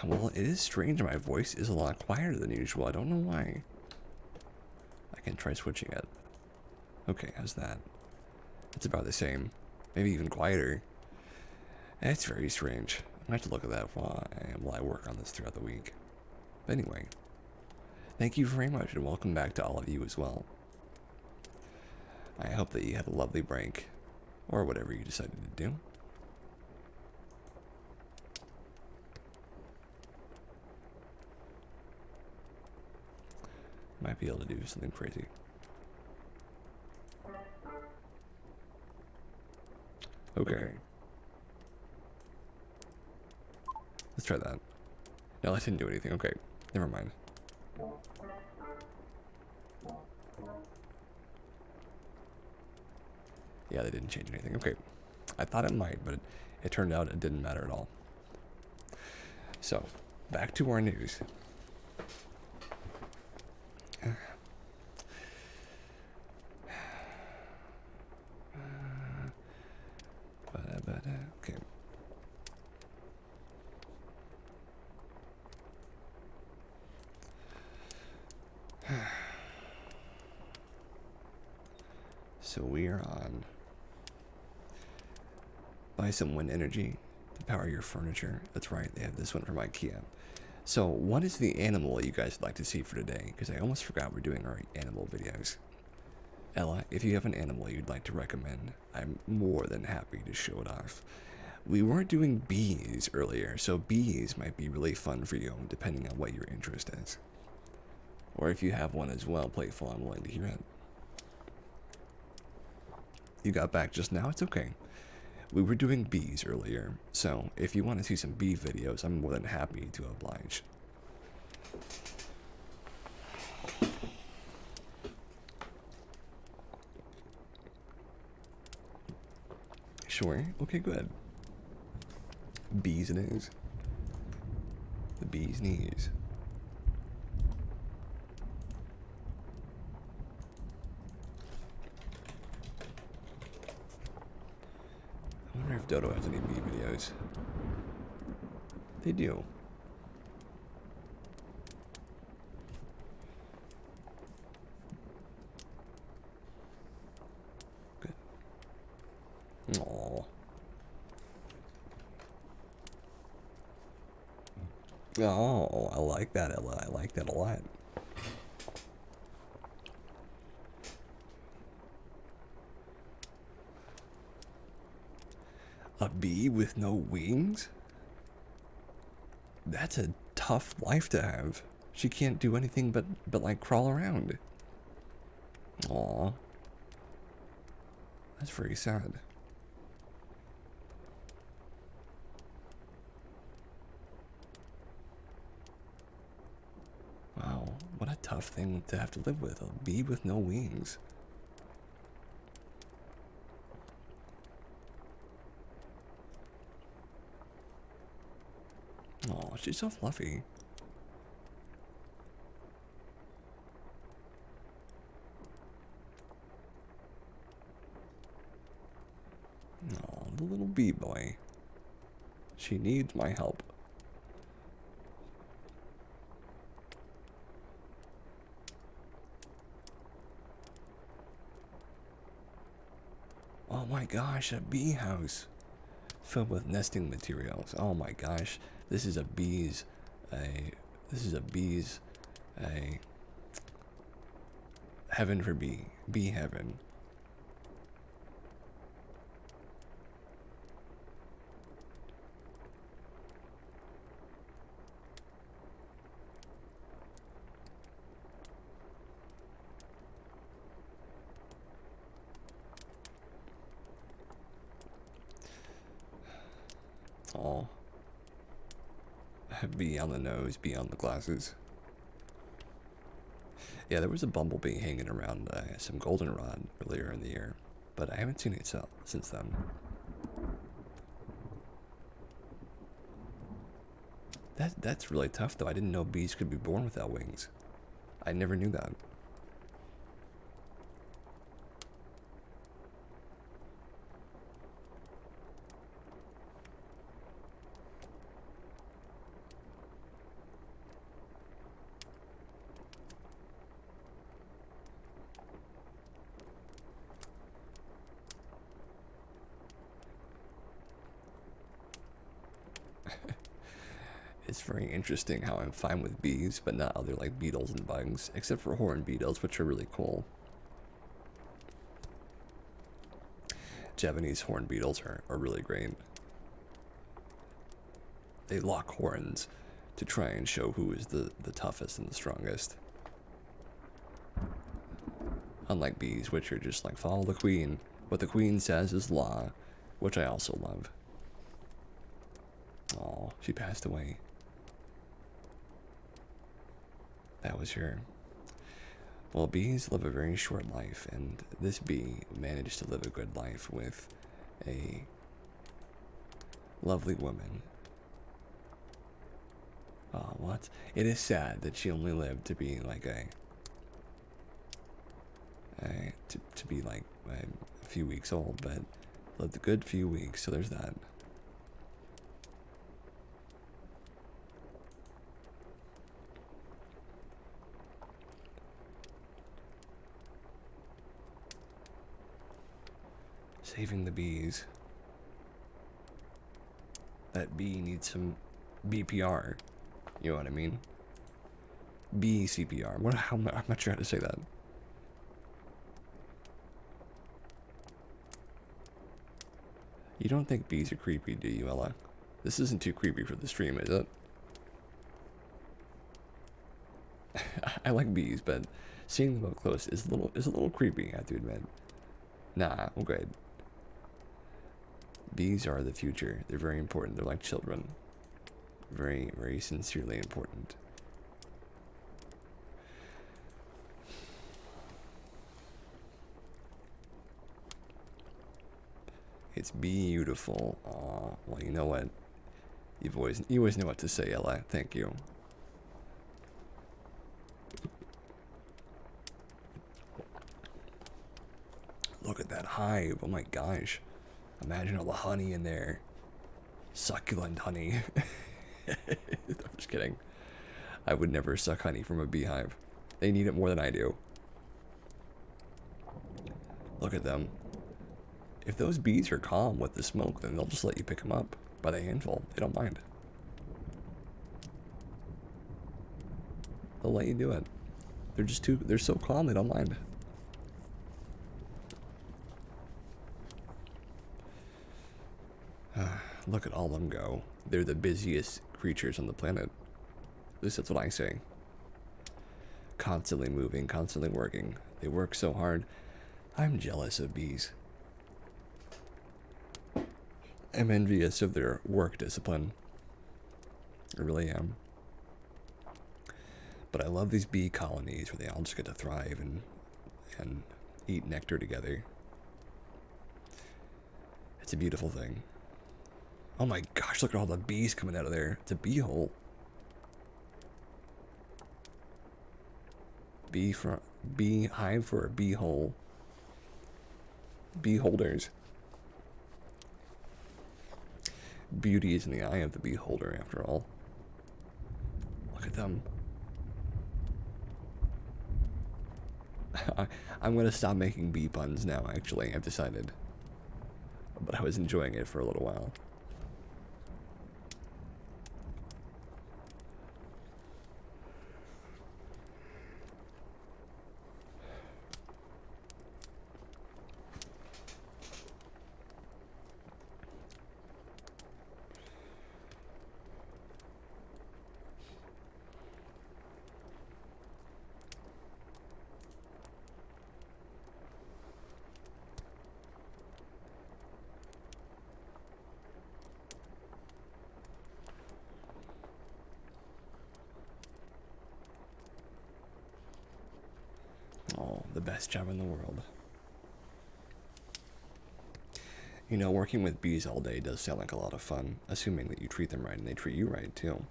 Well, it is strange. My voice is a lot quieter than usual. I don't know why. I can try switching it. Okay, how's that? It's about the same. Maybe even quieter. That's very strange. I have to look at that while I work on this throughout the week. But anyway, thank you very much, and welcome back to all of you as well. I hope that you had a lovely break, or whatever you decided to do. Might be able to do something crazy. Okay. Let's try that. No, that didn't do anything. Okay, never mind. Yeah, they didn't change anything. Okay. I thought it might, but it turned out it didn't matter at all. So, back to our news. Okay. So we are on buy some wind energy to power your furniture. That's right, they have this one from IKEA. So what is the animal you guys would like to see for today? Because I almost forgot we're doing our animal videos. Ella, if you have an animal you'd like to recommend, I'm more than happy to show it off. We were doing bees earlier, so bees might be really fun for you, depending on what your interest is. Or if you have one as well, playful, I'm willing to hear it. You got back just now, it's okay. We were doing bees earlier, so if you want to see some bee videos, I'm more than happy to oblige. Sure, okay, good. Bees it is. The bee's knees. I wonder if Dodo has any bee videos. They do. Good. Aww. Oh, I like that, Ella. I like that a lot. A bee with no wings? That's a tough life to have. She can't do anything but like crawl around. Aw. That's very sad. Wow, what a tough thing to have to live with. A bee with no wings. Oh, she's so fluffy. Oh, the little bee boy. She needs my help. Oh my gosh, a bee house filled with nesting materials. Oh my gosh, this is a bee's, this is a bee's, a heaven for bee heaven. Oh, bee on the nose, bee on the glasses. Yeah, there was a bumblebee hanging around some goldenrod earlier in the year, but I haven't seen it since then. That's really tough, though. I didn't know bees could be born without wings. I never knew that. It's very interesting how I'm fine with bees, but not other like beetles and bugs, except for horned beetles, which are really cool. Japanese horned beetles are really great. They lock horns to try and show who is the toughest and the strongest. Unlike bees, which are just like follow the queen. What the queen says is law, which I also love. Oh, she passed away. That was her. Well, bees live a very short life, and this bee managed to live a good life with a lovely woman. Oh, what? It is sad that she only lived to be like to be like a few weeks old, but lived a good few weeks, so there's that. Saving the bees. That bee needs some BPR. You know what I mean? Bee CPR. I'm not sure how to say that. You don't think bees are creepy, do you, Ella? This isn't too creepy for the stream, is it? I like bees, but seeing them up close is a little creepy, I have to admit. Nah, I'm good. Bees are the future. They're very important. They're like children. Very, very sincerely important. It's beautiful. Aw, well, you know what? You always know what to say, Ella. Thank you. Look at that hive. Oh my gosh. Imagine all the honey in there. Succulent honey. I'm just kidding. I would never suck honey from a beehive. They need it more than I do. Look at them. If those bees are calm with the smoke, then they'll just let you pick them up by the handful. They don't mind. They'll let you do it. They're so calm, they don't mind. Look at all of them go. They're the busiest creatures on the planet. At least that's what I say. Constantly moving, constantly working. They work so hard. I'm jealous of bees. I'm envious of their work discipline. I really am. But I love these bee colonies where they all just get to thrive and eat nectar together. It's a beautiful thing. Oh my gosh, look at all the bees coming out of there. It's a bee hole. Bee hive for a bee hole. Bee holders. Beauty is in the eye of the beholder, after all. Look at them. I'm going to stop making bee puns now, actually. I've decided. But I was enjoying it for a little while. Oh, the best job in the world. You know, working with bees all day does sound like a lot of fun, assuming that you treat them right and they treat you right, too.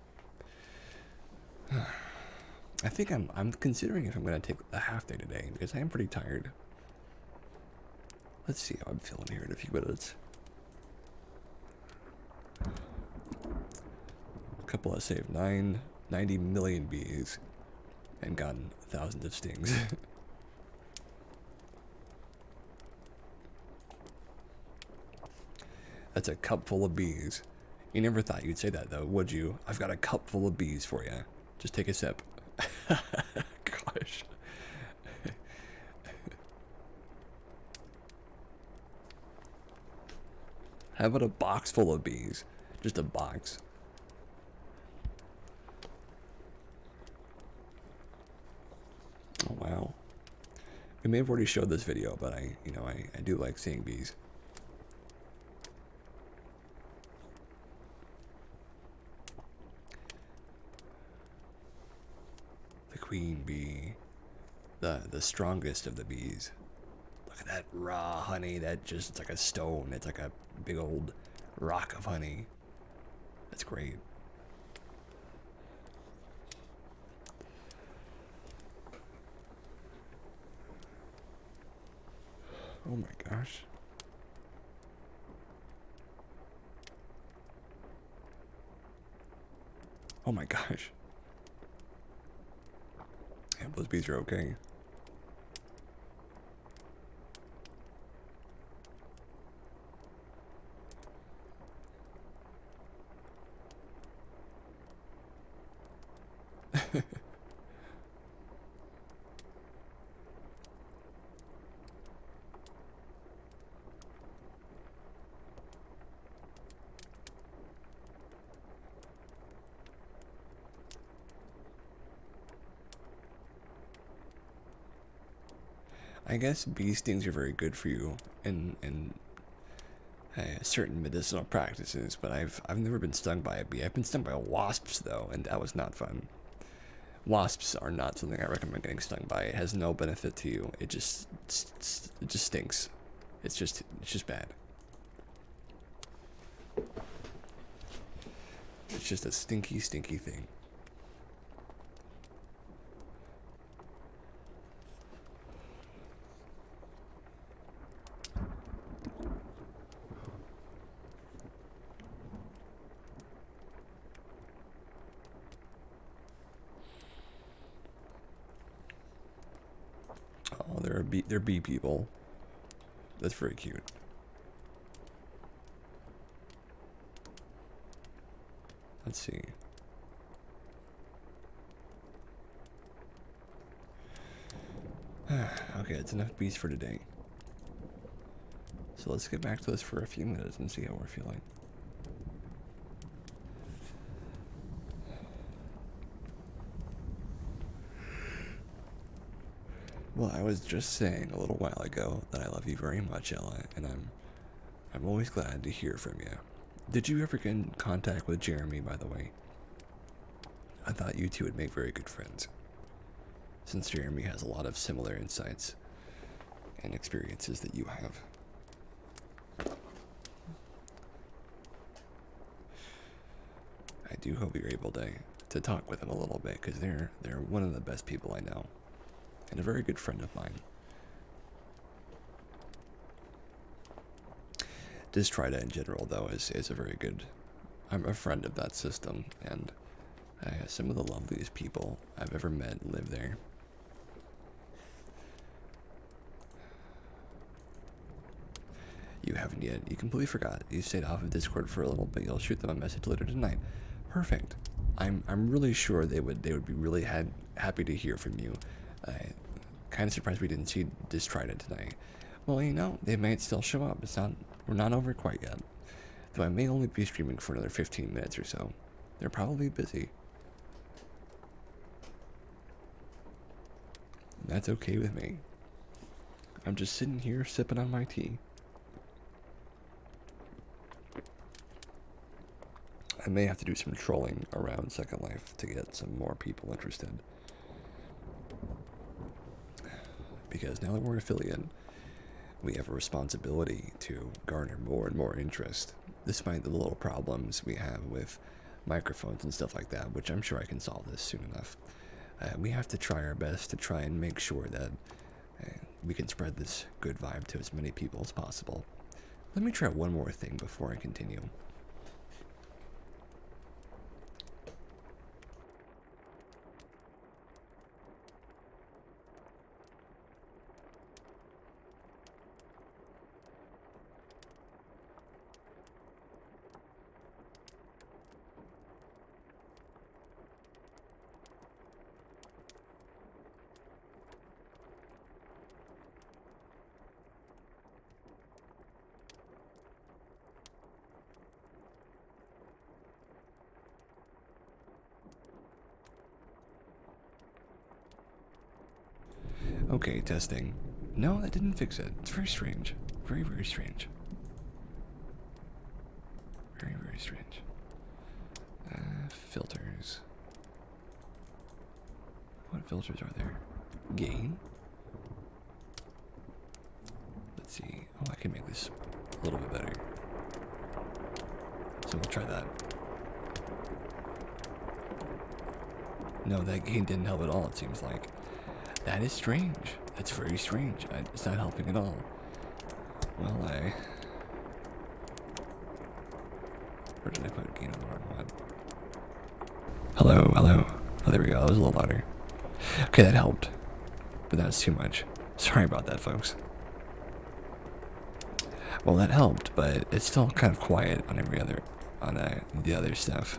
I think I'm considering if I'm going to take a half day today, because I am pretty tired. Let's see how I'm feeling here in a few minutes. A couple have saved 90 million bees and gotten thousands of stings. That's a cup full of bees. You never thought you'd say that, though, would you? I've got a cup full of bees for you. Just take a sip. Gosh. How about a box full of bees? Just a box. Oh, wow. We may have already showed this video, but I do like seeing bees. The queen bee, the strongest of the bees. Look at that raw honey. It's like a stone. It's like a big old rock of honey. That's great. Oh my gosh. Oh my gosh. Yeah, those bees are okay. I guess bee stings are very good for you in certain medicinal practices, but I've never been stung by a bee. I've been stung by wasps though, and that was not fun. Wasps are not something I recommend getting stung by. It has no benefit to you. It just stinks. It's just bad. It's just a stinky thing. Oh, they're bee people. That's very cute. Let's see. Okay, it's enough beats for today. So let's get back to this for a few minutes and see how we're feeling. Well, I was just saying a little while ago that I love you very much, Ella, and I'm always glad to hear from you. Did you ever get in contact with Jeremy, by the way? I thought you two would make very good friends, since Jeremy has a lot of similar insights and experiences that you have. I do hope you're able to talk with them a little bit, because they're one of the best people I know, and a very good friend of mine. Distrida in general, though, is a very good... I'm a friend of that system, and some of the loveliest people I've ever met live there. You haven't yet. You completely forgot. You stayed off of Discord for a little bit. You'll shoot them a message later tonight. Perfect. I'm really sure they would be really happy to hear from you. Kind of surprised we didn't see Distrida tonight. Well, you know, they might still show up. We're not over quite yet. Though I may only be streaming for another 15 minutes or so. They're probably busy. That's okay with me. I'm just sitting here sipping on my tea. I may have to do some trolling around Second Life to get some more people interested. Because now that we're an affiliate, we have a responsibility to garner more and more interest, despite the little problems we have with microphones and stuff like that, which I'm sure I can solve this soon enough. We have to try our best to try and make sure that we can spread this good vibe to as many people as possible. Let me try one more thing before I continue. Okay, testing. No, that didn't fix it. It's very strange. Very, very strange. Very, very strange. Filters. What filters are there? Gain? Let's see. Oh, I can make this a little bit better. So we'll try that. No, that gain didn't help at all, it seems like. That is strange. That's very strange. It's not helping at all. Well, where did I put gain on the wrong one? Hello, hello. Oh, there we go. That was a little louder. Okay, that helped. But that's too much. Sorry about that, folks. Well, that helped, but it's still kind of quiet on the other stuff.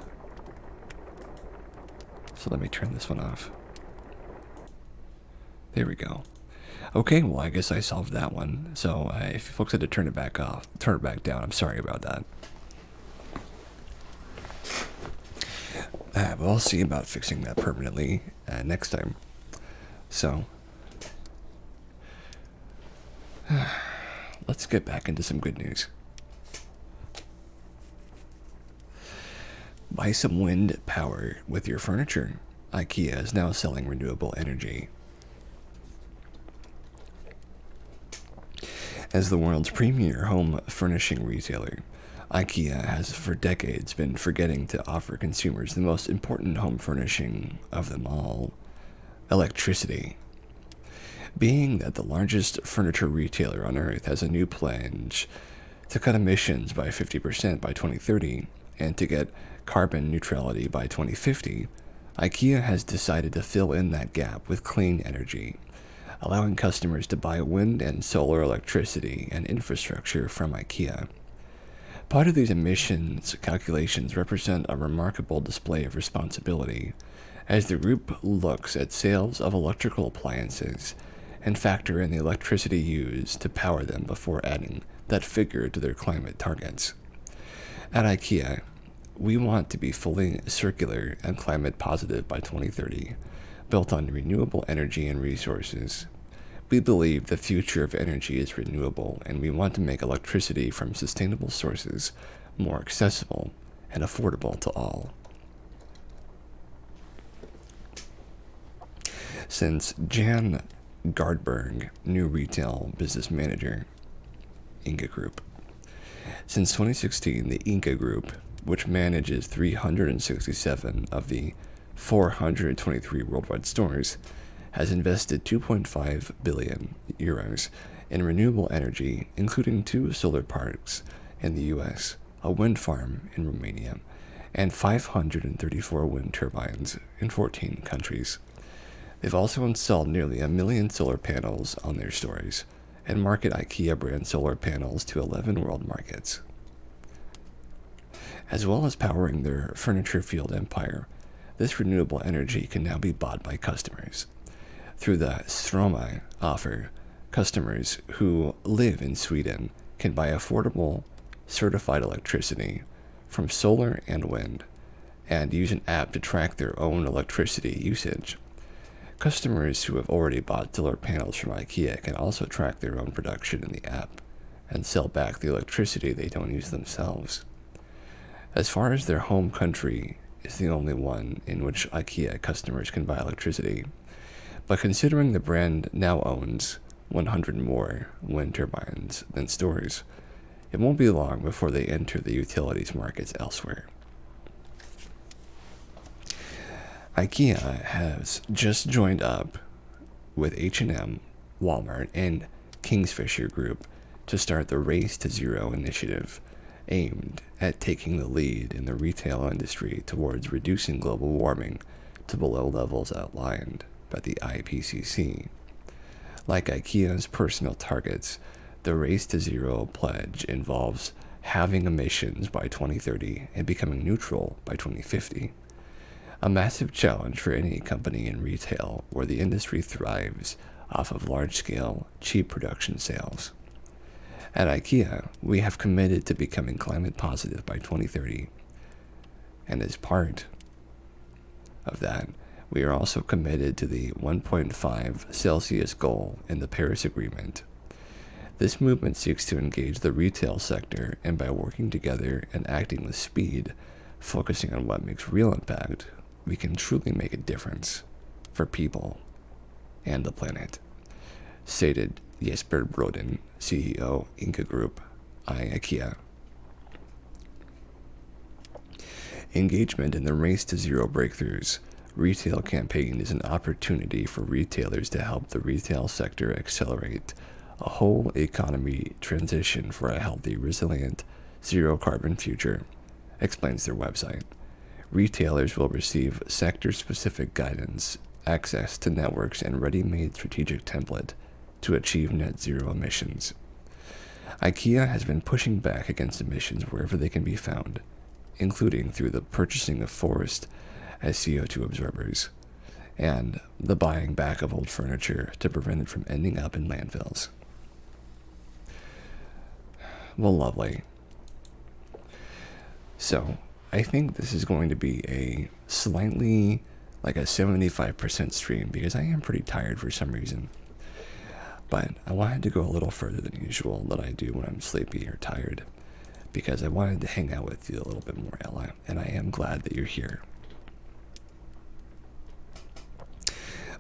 So let me turn this one off. There we go. Okay, well, I guess I solved that one. So if folks had to turn it back down, I'm sorry about that. But I'll see about fixing that permanently next time. So, let's get back into some good news. Buy some wind power with your furniture. IKEA is now selling renewable energy. As the world's premier home furnishing retailer, IKEA has for decades been forgetting to offer consumers the most important home furnishing of them all: electricity. Being that the largest furniture retailer on Earth has a new pledge to cut emissions by 50% by 2030 and to get carbon neutrality by 2050, IKEA has decided to fill in that gap with clean energy, allowing customers to buy wind and solar electricity and infrastructure from IKEA. Part of these emissions calculations represent a remarkable display of responsibility, as the group looks at sales of electrical appliances and factor in the electricity used to power them before adding that figure to their climate targets. At IKEA, we want to be fully circular and climate positive by 2030, built on renewable energy and resources. We believe the future of energy is renewable, and we want to make electricity from sustainable sources more accessible and affordable to all. Since Jan Gardberg, new retail business manager, Inca Group. Since 2016, the Inca Group, which manages 367 of the 423 worldwide stores, has invested 2.5 billion euros in renewable energy, including 2 solar parks in the US, a wind farm in Romania, and 534 wind turbines in 14 countries. They've also installed nearly 1 million solar panels on their stores and market IKEA brand solar panels to 11 world markets. As well as powering their furniture field empire, this renewable energy can now be bought by customers. Through the Stroma offer, customers who live in Sweden can buy affordable, certified electricity from solar and wind, and use an app to track their own electricity usage. Customers who have already bought solar panels from IKEA can also track their own production in the app and sell back the electricity they don't use themselves. As far as their home country is the only one in which IKEA customers can buy electricity, but considering the brand now owns 100 more wind turbines than stores, it won't be long before they enter the utilities markets elsewhere. IKEA has just joined up with H&M, Walmart, and Kingfisher Group to start the Race to Zero initiative, aimed at taking the lead in the retail industry towards reducing global warming to below levels outlined by the IPCC. Like IKEA's personal targets, the Race to Zero pledge involves halving emissions by 2030 and becoming neutral by 2050. A massive challenge for any company in retail where the industry thrives off of large-scale, cheap production sales. At IKEA, we have committed to becoming climate positive by 2030, and as part of that, we are also committed to the 1.5 Celsius goal in the Paris Agreement. This movement seeks to engage the retail sector, and by working together and acting with speed, focusing on what makes real impact, we can truly make a difference for people and the planet, stated Jesper Brodin, CEO, Inca Group, IKEA. Engagement in the Race to Zero breakthroughs retail campaign is an opportunity for retailers to help the retail sector accelerate a whole economy transition for a healthy, resilient, zero-carbon future, explains their website. Retailers will receive sector-specific guidance, access to networks, and ready-made strategic template to achieve net zero emissions. IKEA has been pushing back against emissions wherever they can be found, including through the purchasing of forest as CO2 absorbers, and the buying back of old furniture to prevent it from ending up in landfills. Well, lovely. So, I think this is going to be a slightly, like a 75% stream, because I am pretty tired for some reason. But I wanted to go a little further than usual that I do when I'm sleepy or tired, because I wanted to hang out with you a little bit more, Ella, and I am glad that you're here.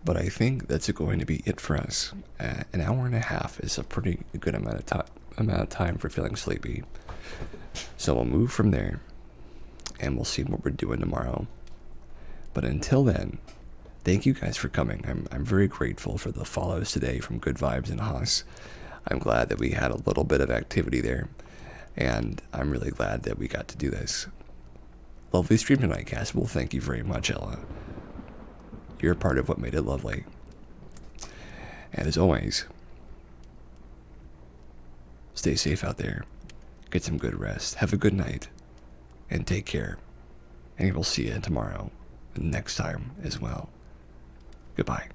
But I think that's going to be it for us. An hour and a half is a pretty good amount of time for feeling sleepy. So we'll move from there, and we'll see what we're doing tomorrow. But until then, thank you guys for coming. I'm very grateful for the follows today from Good Vibes and Haas. I'm glad that we had a little bit of activity there, and I'm really glad that we got to do this. Lovely stream tonight, Cass. Well, thank you very much, Ella. You're a part of what made it lovely. And as always, stay safe out there. Get some good rest. Have a good night. And take care. And we'll see you tomorrow, next time as well. Goodbye.